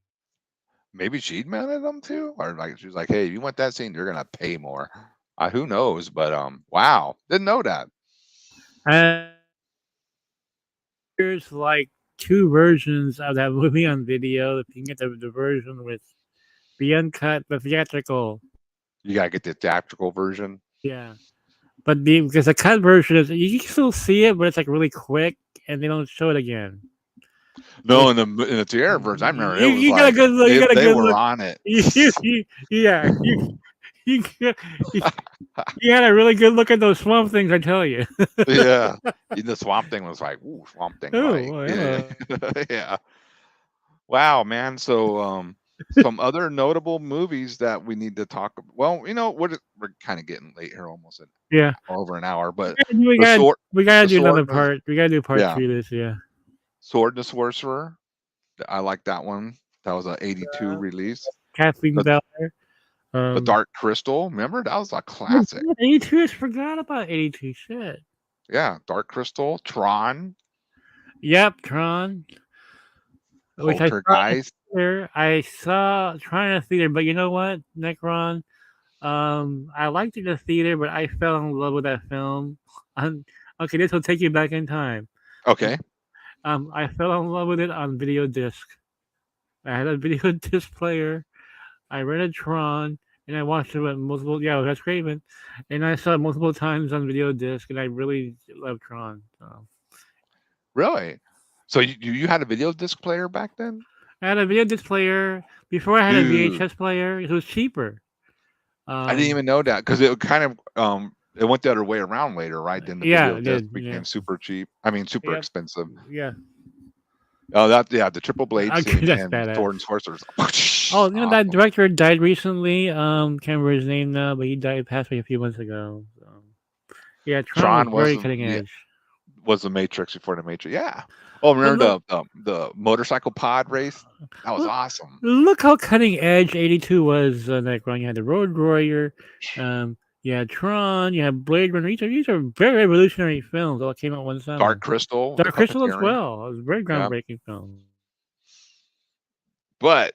Maybe she'd mounted them too, or like she was like, "Hey, if you want that scene, you're gonna pay more." Who knows? But wow, didn't know that. And there's like two versions of that movie on video. If you can get the version with the uncut, the theatrical. You gotta get the theatrical version. Yeah. But because the cut version is you can still see it, but it's like really quick and they don't show it again. No, in the theater version, I remember it was You got a like good look. You got a they good were look. on it. Yeah. You, you had a really good look at those swamp things, I tell you. Yeah, the Swamp Thing was like, "Ooh, Swamp Thing!" Oh, Like, yeah, yeah. yeah. Wow, man. So, some other notable movies that we need to talk. Well, we're kind of getting late here, almost Yeah. over an hour. But We the got sword, we gotta the do sword, another part. We gotta do part yeah, 2 this, yeah. Sword and the Sorcerer. I like that one. That was a '82 release. Kathleen The Bell. the Um, Dark Crystal. Remember that was a classic. 82. I forgot about 82. Shit. Yeah, Dark Crystal, Tron, Yep, Tron, which I saw in the Poltergeist. theater. I saw Tron in the theater, but you know what, Necron? I liked it in the theater, but I fell in love with that film. Um, okay, this will take you back in time. Okay, I fell in love with it on video disc. I had a video disc player. I rented Tron, and I watched it with multiple. Yeah, that's Craven, and I saw it multiple times on video disc, and I really love Tron. So. really. So you had a video disc player back then, I had a video disc player before I had a dude? VHS player. It was cheaper. I didn't Um, even know that because it kind of it went the other way around later, right? Then the yeah, video it disc did. Yeah, became super cheap. I mean, super yep, expensive. yeah. Oh, the triple blade Okay, scene that's and badass. Sword and Sorcerers. Oh, you know that Awesome. director died recently. Can't remember his name now, but he died passed away a few months ago. So. Yeah, Tron was Tron very cutting edge. was the Matrix before the Matrix. Yeah. Oh, But remember the motorcycle pod race? That was look, awesome. look how cutting edge 82 was. Necron. You had the Road Warrior. You had Tron. You had Blade Runner. These are very revolutionary films. All came out one summer. Dark Crystal, the Dark Crystal as puppeteering. well. It was a very Yeah. groundbreaking film. But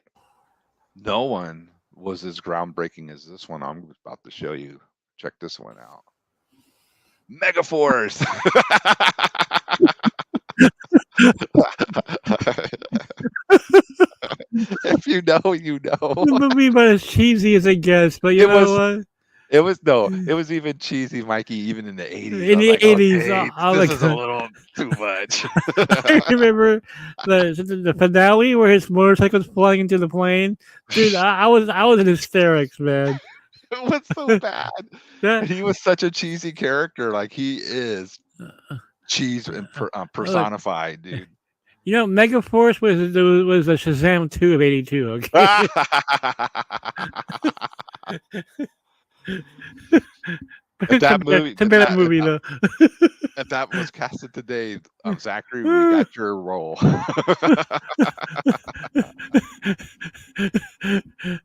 no one was as groundbreaking as this one I'm about to show you. Check this one out. Megaforce. If you know, you know. The movie about as cheesy as it gets, but you It know was what? it was even cheesy, Mikey, even in the 80s. I In was the like, 80s, okay, I this like is a little too much. I remember the finale where his motorcycle's flying into the plane. Dude, I was in hysterics, man. It was so bad. That And he was such a cheesy character. Like he is cheese and look, personified, dude. you know, Megaforce was a Shazam 2 of 82, okay? If It's a that better, movie, it's a better movie though. if that was casted today, Zachary, we got your role.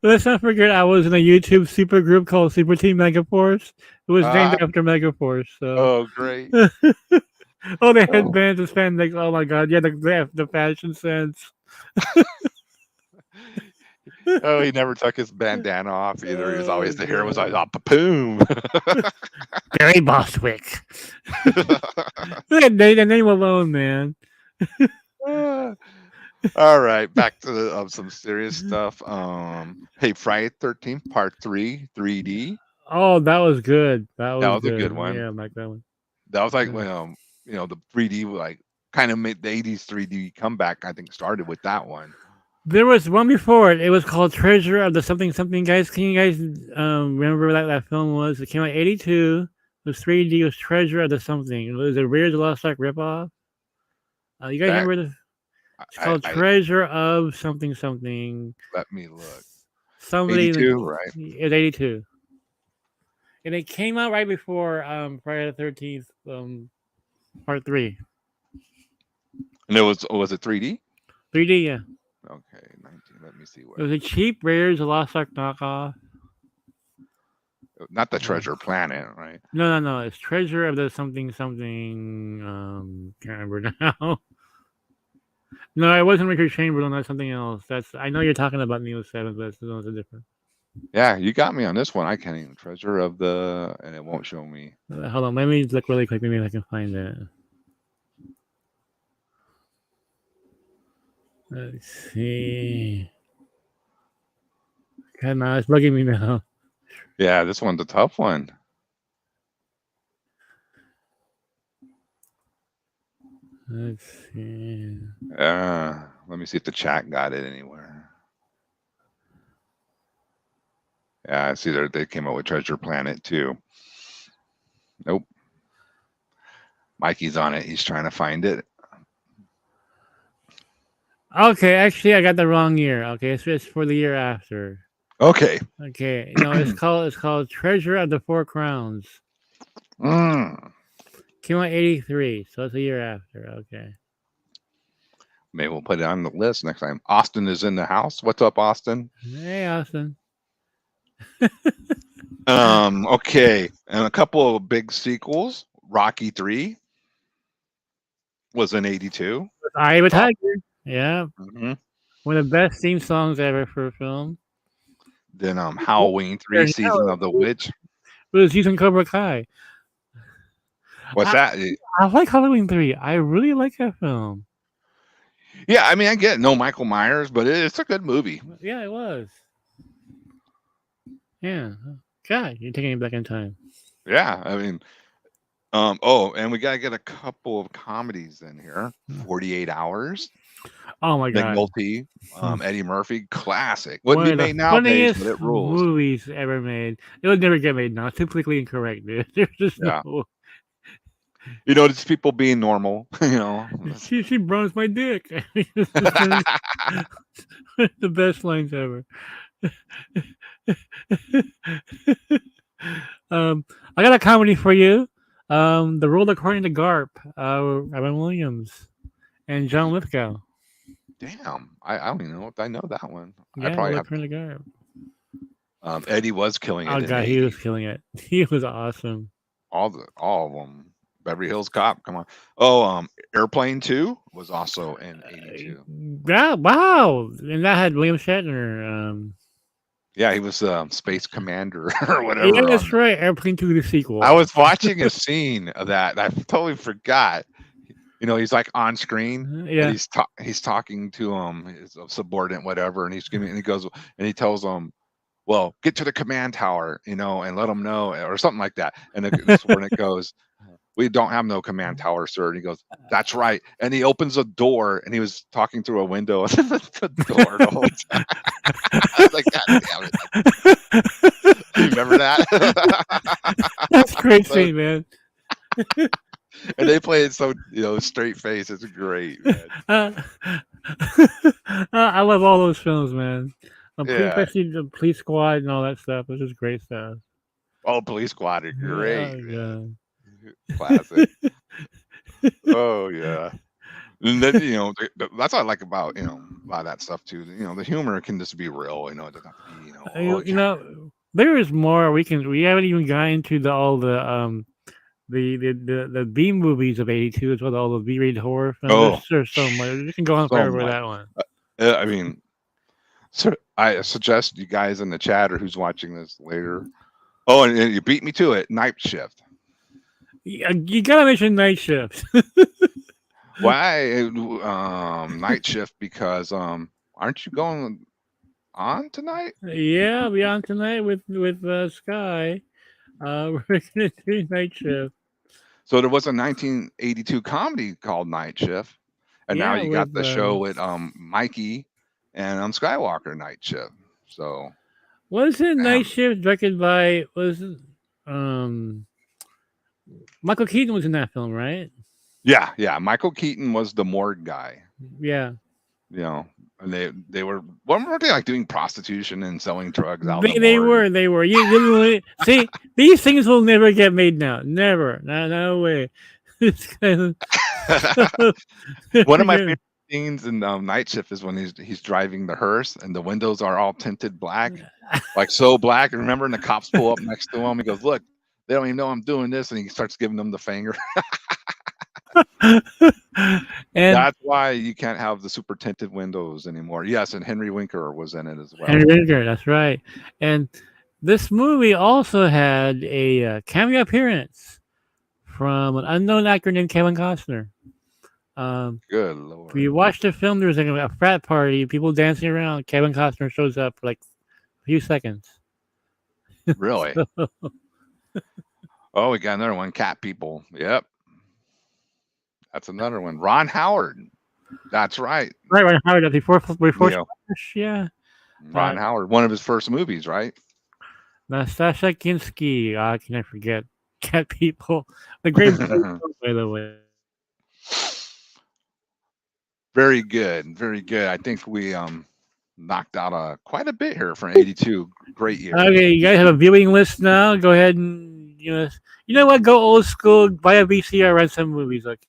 Let's not forget I was in a YouTube super group called Super Team Megaforce. It was named uh, after Megaforce. So, oh, great. oh, the Oh. headbands and spandex. Oh my god, yeah, the fashion sense. Oh, he never took his bandana off either. He was Oh always the hair was always god, up, boom. Barry Bostwick. Look at the name alone, man. All right, back to some serious stuff. Hey, Friday 13th, Part 3, 3D. Oh, that was good. That That was was a good good. one. Yeah, I like that one. That was like Uh, when the 3D like kind of made the 80s 3D comeback. I think started with that one. There was one before it. It was called Treasure of the Something Something. Guys, can you guys remember what that film was? It came out '82. It was 3D. It was Treasure of the Something. It was a Raiders of the Lost Ark ripoff. You guys That remember this? It's I, called I Treasure of Something Something. let me look. Somebody in 82, the right? it's '82, and it came out right before Friday the 13th, Part 3. And was it 3D? 3D, yeah. Okay, 19. Let me see It where. was a cheap Raiders of the Lost Ark knockoff. Not the Uh, Treasure Planet, right? no. It's Treasure of the Something Something. Can't remember now. No, it wasn't Richard Chamberlain. That's something else. That's I know you're talking about Neo 7, but it's different. Yeah, you got me on this one. I can't even Treasure of the, and it won't show me. Hold on, let me look really quick. Maybe I can find it. Let's see. God, no, it's bugging me now. Yeah, this one's a tough one. Let's see. Let me see if the chat got it anywhere. Yeah, I see they came up with Treasure Planet too. Nope. Mikey's on it. He's trying to find it. Okay, actually, I got the wrong year. Okay, it's for the year after. Okay. Okay, no, it's called Treasure of the Four Crowns. Mm. Came out '83, so it's a year after. Okay. Maybe we'll put it on the list next time. Austin is in the house. What's up, Austin? Hey, Austin. Okay. And a couple of big sequels. Rocky 3 was in 82. I Am a Tiger. Yeah, Mm-hmm. one of the best theme songs ever for a film. Then Halloween 3, Season of the Witch. It was using Cobra Kai. What's I, that? I like Halloween 3. I really like that film. Yeah, I mean, I get no Michael Myers, but it's a good movie. Yeah, it was. Yeah. God, you're taking me back in time. Yeah, I mean, and we gotta get a couple of comedies in here. 48 Hours. Oh my God. McNulty, Eddie Murphy, classic. One Wouldn't be of the made nowadays, funniest but it rules. movies ever made. It would never get made now. It's too politically incorrect, dude. There's just Yeah. no. Just people being normal. She bronzed my dick. The best lines ever. I got a comedy for you. The World According to Garp, Robin Williams and John Lithgow. Damn, I don't even know if I know that one. I Yeah, probably World have. According to Garp. Eddie was killing it Oh in the God, he was 80s. killing it. He was awesome. All of them. Beverly Hills Cop, come on. Oh, Airplane 2 was also in 82. Yeah, wow. And that had William Shatner. Yeah, he was Space Commander or Yeah, whatever. that's right. Airplane 2, the sequel. I was watching a scene of that. I totally forgot. He's like on screen, Yeah. and he's talking to his subordinate, whatever, and he goes and he tells him, "Well, get to the command tower, and let them know," or something like that. And the subordinate goes, "We don't have no command tower, sir." And he goes, "That's right." And he opens a door, and he was talking through a window at the door the whole time. I was like, "God damn it!" You remember that? That's great scene, man. And they play it so straight face. It's great, man. I love all those films, man. Yeah. Especially the Police Squad and all that stuff. It's just great stuff. Oh, Police Squad are great, Oh man. god. Classic. Oh yeah. And then that's what I like about a lot of that stuff too. The humor can just be real. It doesn't have to be oh You yeah. there is more. We haven't even gotten into all the B movies of '82 as well. All the B-rated horror films. Oh, There's so much. We can go on so forever with much. that one. I mean, so I suggest you guys in the chat or who's watching this later. Oh, and you beat me to it. Night Shift. You gotta mention Night Shift. Why Night Shift? Because aren't you going on tonight? Yeah, I'll be on tonight with Sky. We're gonna do Night Shift. So there was a 1982 comedy called Night Shift, and now Yeah, you got with the show with Mikey and Skywalker Night Shift. So was it Night damn. Shift directed by um Michael Keaton was in that film, right? Yeah. Michael Keaton was the morgue guy. Yeah. And they were what were they like doing prostitution and selling drugs out in the They morgue? were. You literally see these things will never get made now. Never. No way. One of my favorite scenes in Night Shift is when he's driving the hearse and the windows are all tinted black, like so black. Remember, and the cops pull up next to him. He goes, "Look, they don't even know I'm doing this," and he starts giving them the finger. And That's why you can't have the super tinted windows anymore. Yes, and Henry Winker was in it as well. Henry Winkler, that's right. And this movie also had a cameo appearance from an unknown actor named Kevin Costner. Good If you lord. watch the film, there's like a frat party, people dancing around. Kevin Costner shows up for like a few seconds. Really? Oh, we got another one. Cat People. Yep. That's another one. Ron Howard. That's right. Right, Howard, before Neo. Splash, yeah. Ron Howard. One of his first movies, right? Nastasha Kinski. Can I forget? Cat People. The great by the way. Very good. Very good. I think we knocked out quite a bit here from 82. Great year. Okay, you guys have a viewing list now. Go ahead and you know what? Go old school. Buy a VCR, rent some movies. Okay.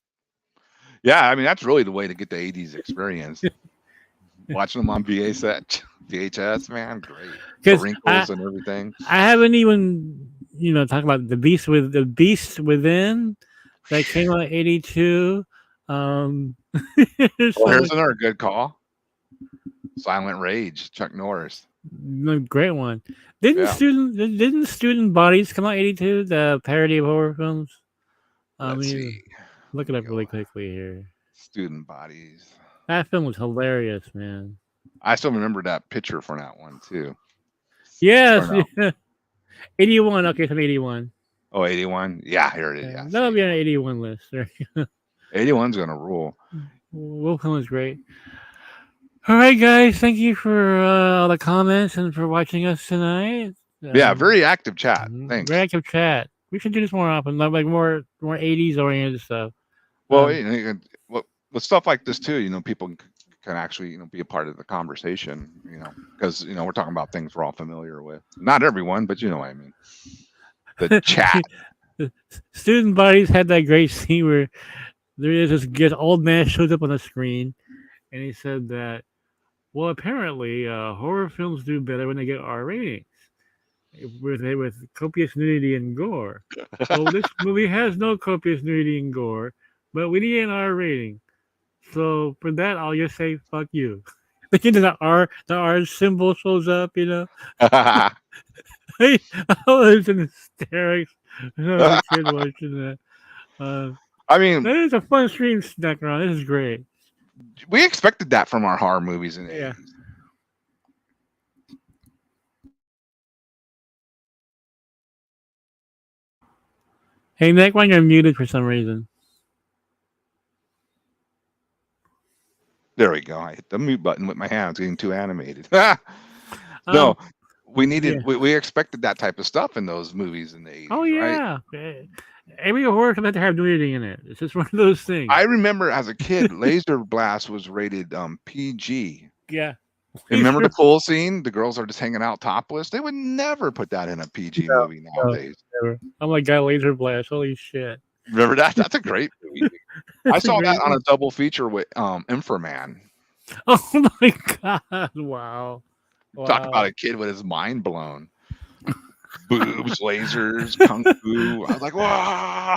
Yeah, I mean that's really the way to get the 80s experience. Watching them on VHS, man, great. The wrinkles and everything. I haven't even talked about the Beast Within that came out in '82. Here's another good call. Silent Rage, Chuck Norris. Great one. Didn't Student Bodies come out '82? The parody of horror films. Let's see. Look it up really quickly here. Student Bodies. That film was hilarious, man. I still remember that picture for that one too. Yes. 81. Okay, from 81. Oh, 81? Yeah, here it is. Yeah, that'll be on an 81 list. 81's gonna rule. Wolf film is great. All right, guys. Thank you for all the comments and for watching us tonight. Yeah, very active chat. Thanks. Very active chat. We should do this more often, like more 80s oriented stuff. Well, with stuff like this too, people can actually be a part of the conversation. Because we're talking about things we're all familiar with. Not everyone, but you know what I mean. The chat. Student Bodies had that great scene where there is this old man shows up on the screen, and he said that, well, apparently horror films do better when they get R ratings with copious nudity and gore. Well, this movie has no copious nudity and gore, but we need an R rating. So for that, I'll just say fuck you. The R symbol shows up, I was in hysterics when I was a kid watching that. I mean, that is a fun stream snack around. This is great. We expected that from our horror movies in the 80s. Hey, Nick, when you're muted for some reason. There we go. I hit the mute button with my hands, getting too animated. No, we needed. Yeah. We expected that type of stuff in those movies in the 80s. Oh yeah, right? Every horror film had to have nudity in it. It's just one of those things. I remember as a kid, Laser Blast was rated PG. Yeah. Remember the pool scene? The girls are just hanging out topless. They would never put that in a PG No, movie no, nowadays. never. I'm like, got laser blast. Holy shit. Remember that? That's a great movie. I That's a saw that great on one. a double feature with Inframan. Oh my god. Wow. Talk about Wow. a kid with his mind blown. Boobs, lasers, kung fu. I was like, wow.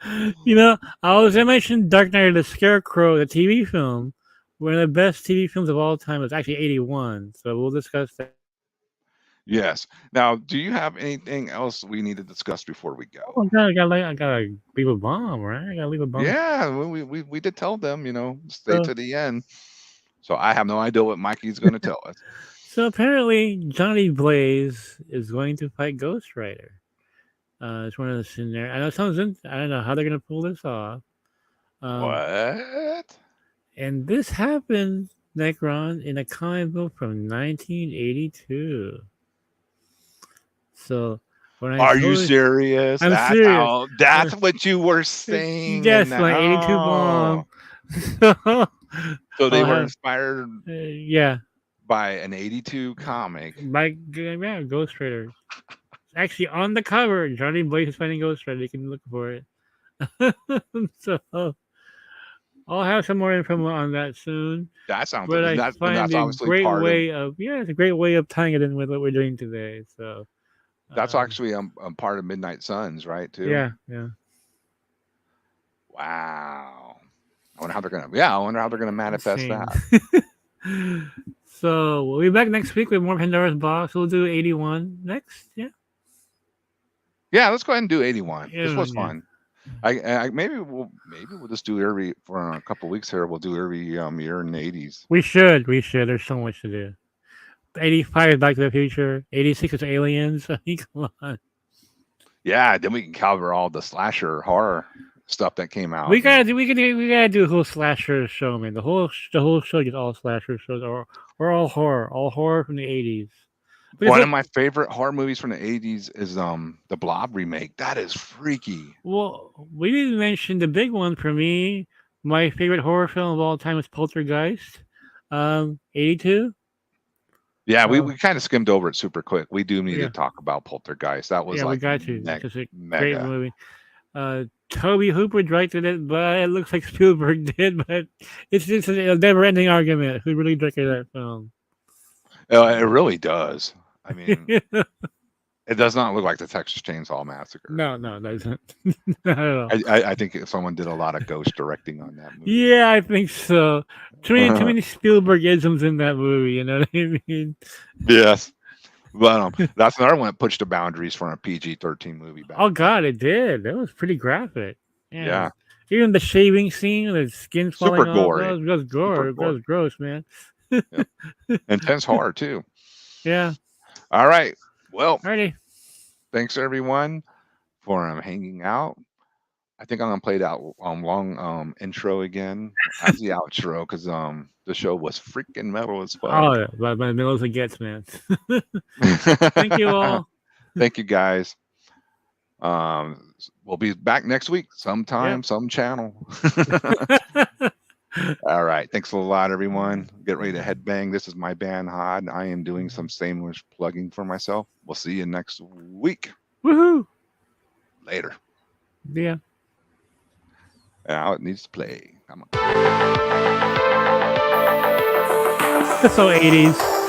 I mentioned Dark Knight of the Scarecrow, the TV film. One of the best TV films of all time. It's actually 81. So we'll discuss that. Yes. Now, do you have anything else we need to discuss before we Oh go? god, I gotta leave a bomb, right? I gotta leave a bomb. Yeah, we did tell them, stay So to the end. So I have no idea what Mikey's going to tell us. so apparently Johnny Blaze is going to fight Ghost Rider. It's one of the scenarios. I know I don't know how they're gonna pull this off. Um, What? and this happened, Necron, in a comic book from 1982. So when I Are you told serious? I'm serious. That's I'm, what you were saying in yes, that. my 82 Oh. bomb. So, So they I'll were have, inspired yeah, by an 82 comic. yeah, Ghost Rider. Actually, on the cover, Johnny Blaze is fighting Ghost Rider. You can look for it. So I'll have some more info on that soon. That sounds But and I find that's a obviously great part of way of it's a great way of tying it in with what we're doing today. So that's um, actually part of Midnight Suns, right, too? yeah, yeah. Wow. I wonder how they're gonna manifest Insane. that. So we'll be back next week with more Pandora's Box. We'll do 81 next. Yeah. Yeah, let's go ahead and do 81. This Yeah, was yeah. fun. Maybe we'll just do every for a couple weeks here. We'll do every year in the 80s. We should. We should. There's so much to do. 85 is Back to the Future. 86 is Aliens. I mean, come on. Yeah, then we can cover all the slasher horror stuff that came out. We gotta do a whole slasher show, man. The whole show is all slasher shows or all horror from the 80s. One of my favorite horror movies from the 80s is the Blob remake. That is freaky. Well, we didn't mention the big one for me. My favorite horror film of all time is Poltergeist. 82. Yeah, we kind of skimmed over it super quick. We do need Yeah. to talk about Poltergeist. That was Yeah, we like got to. It's just a great mega. movie. Toby Hooper directed it, but it looks like Spielberg did. But it's just a never-ending argument. Who really directed that film? It really does. I mean, it does not look like the Texas Chainsaw Massacre. No, it doesn't. Not at all. I think someone did a lot of ghost directing on that movie. Yeah, I think so. Too many Spielberg isms in that movie. You know what I mean? Yes, but that's another one that pushed the boundaries for a PG-13 movie. Back Oh then. God, it did. That was pretty graphic. Yeah. Even the shaving scene, the skin falling Super off, gory. that was gore. Super That was gross, man. Yep. Intense horror too. Yeah. All right. Well, Alrighty. thanks everyone for hanging out. I think I'm gonna play that long intro again as the outro because the show was freaking metal as fuck. Oh, yeah, by the middle as it gets, man. Thank you all. Thank you guys. We'll be back next week sometime, some channel. All right. Thanks a lot, everyone. Get ready to headbang. This is my band Hod. I am doing some shameless plugging for myself. We'll see you next week. Woohoo! Later. Yeah. Now it needs to play. Come on. So 80s.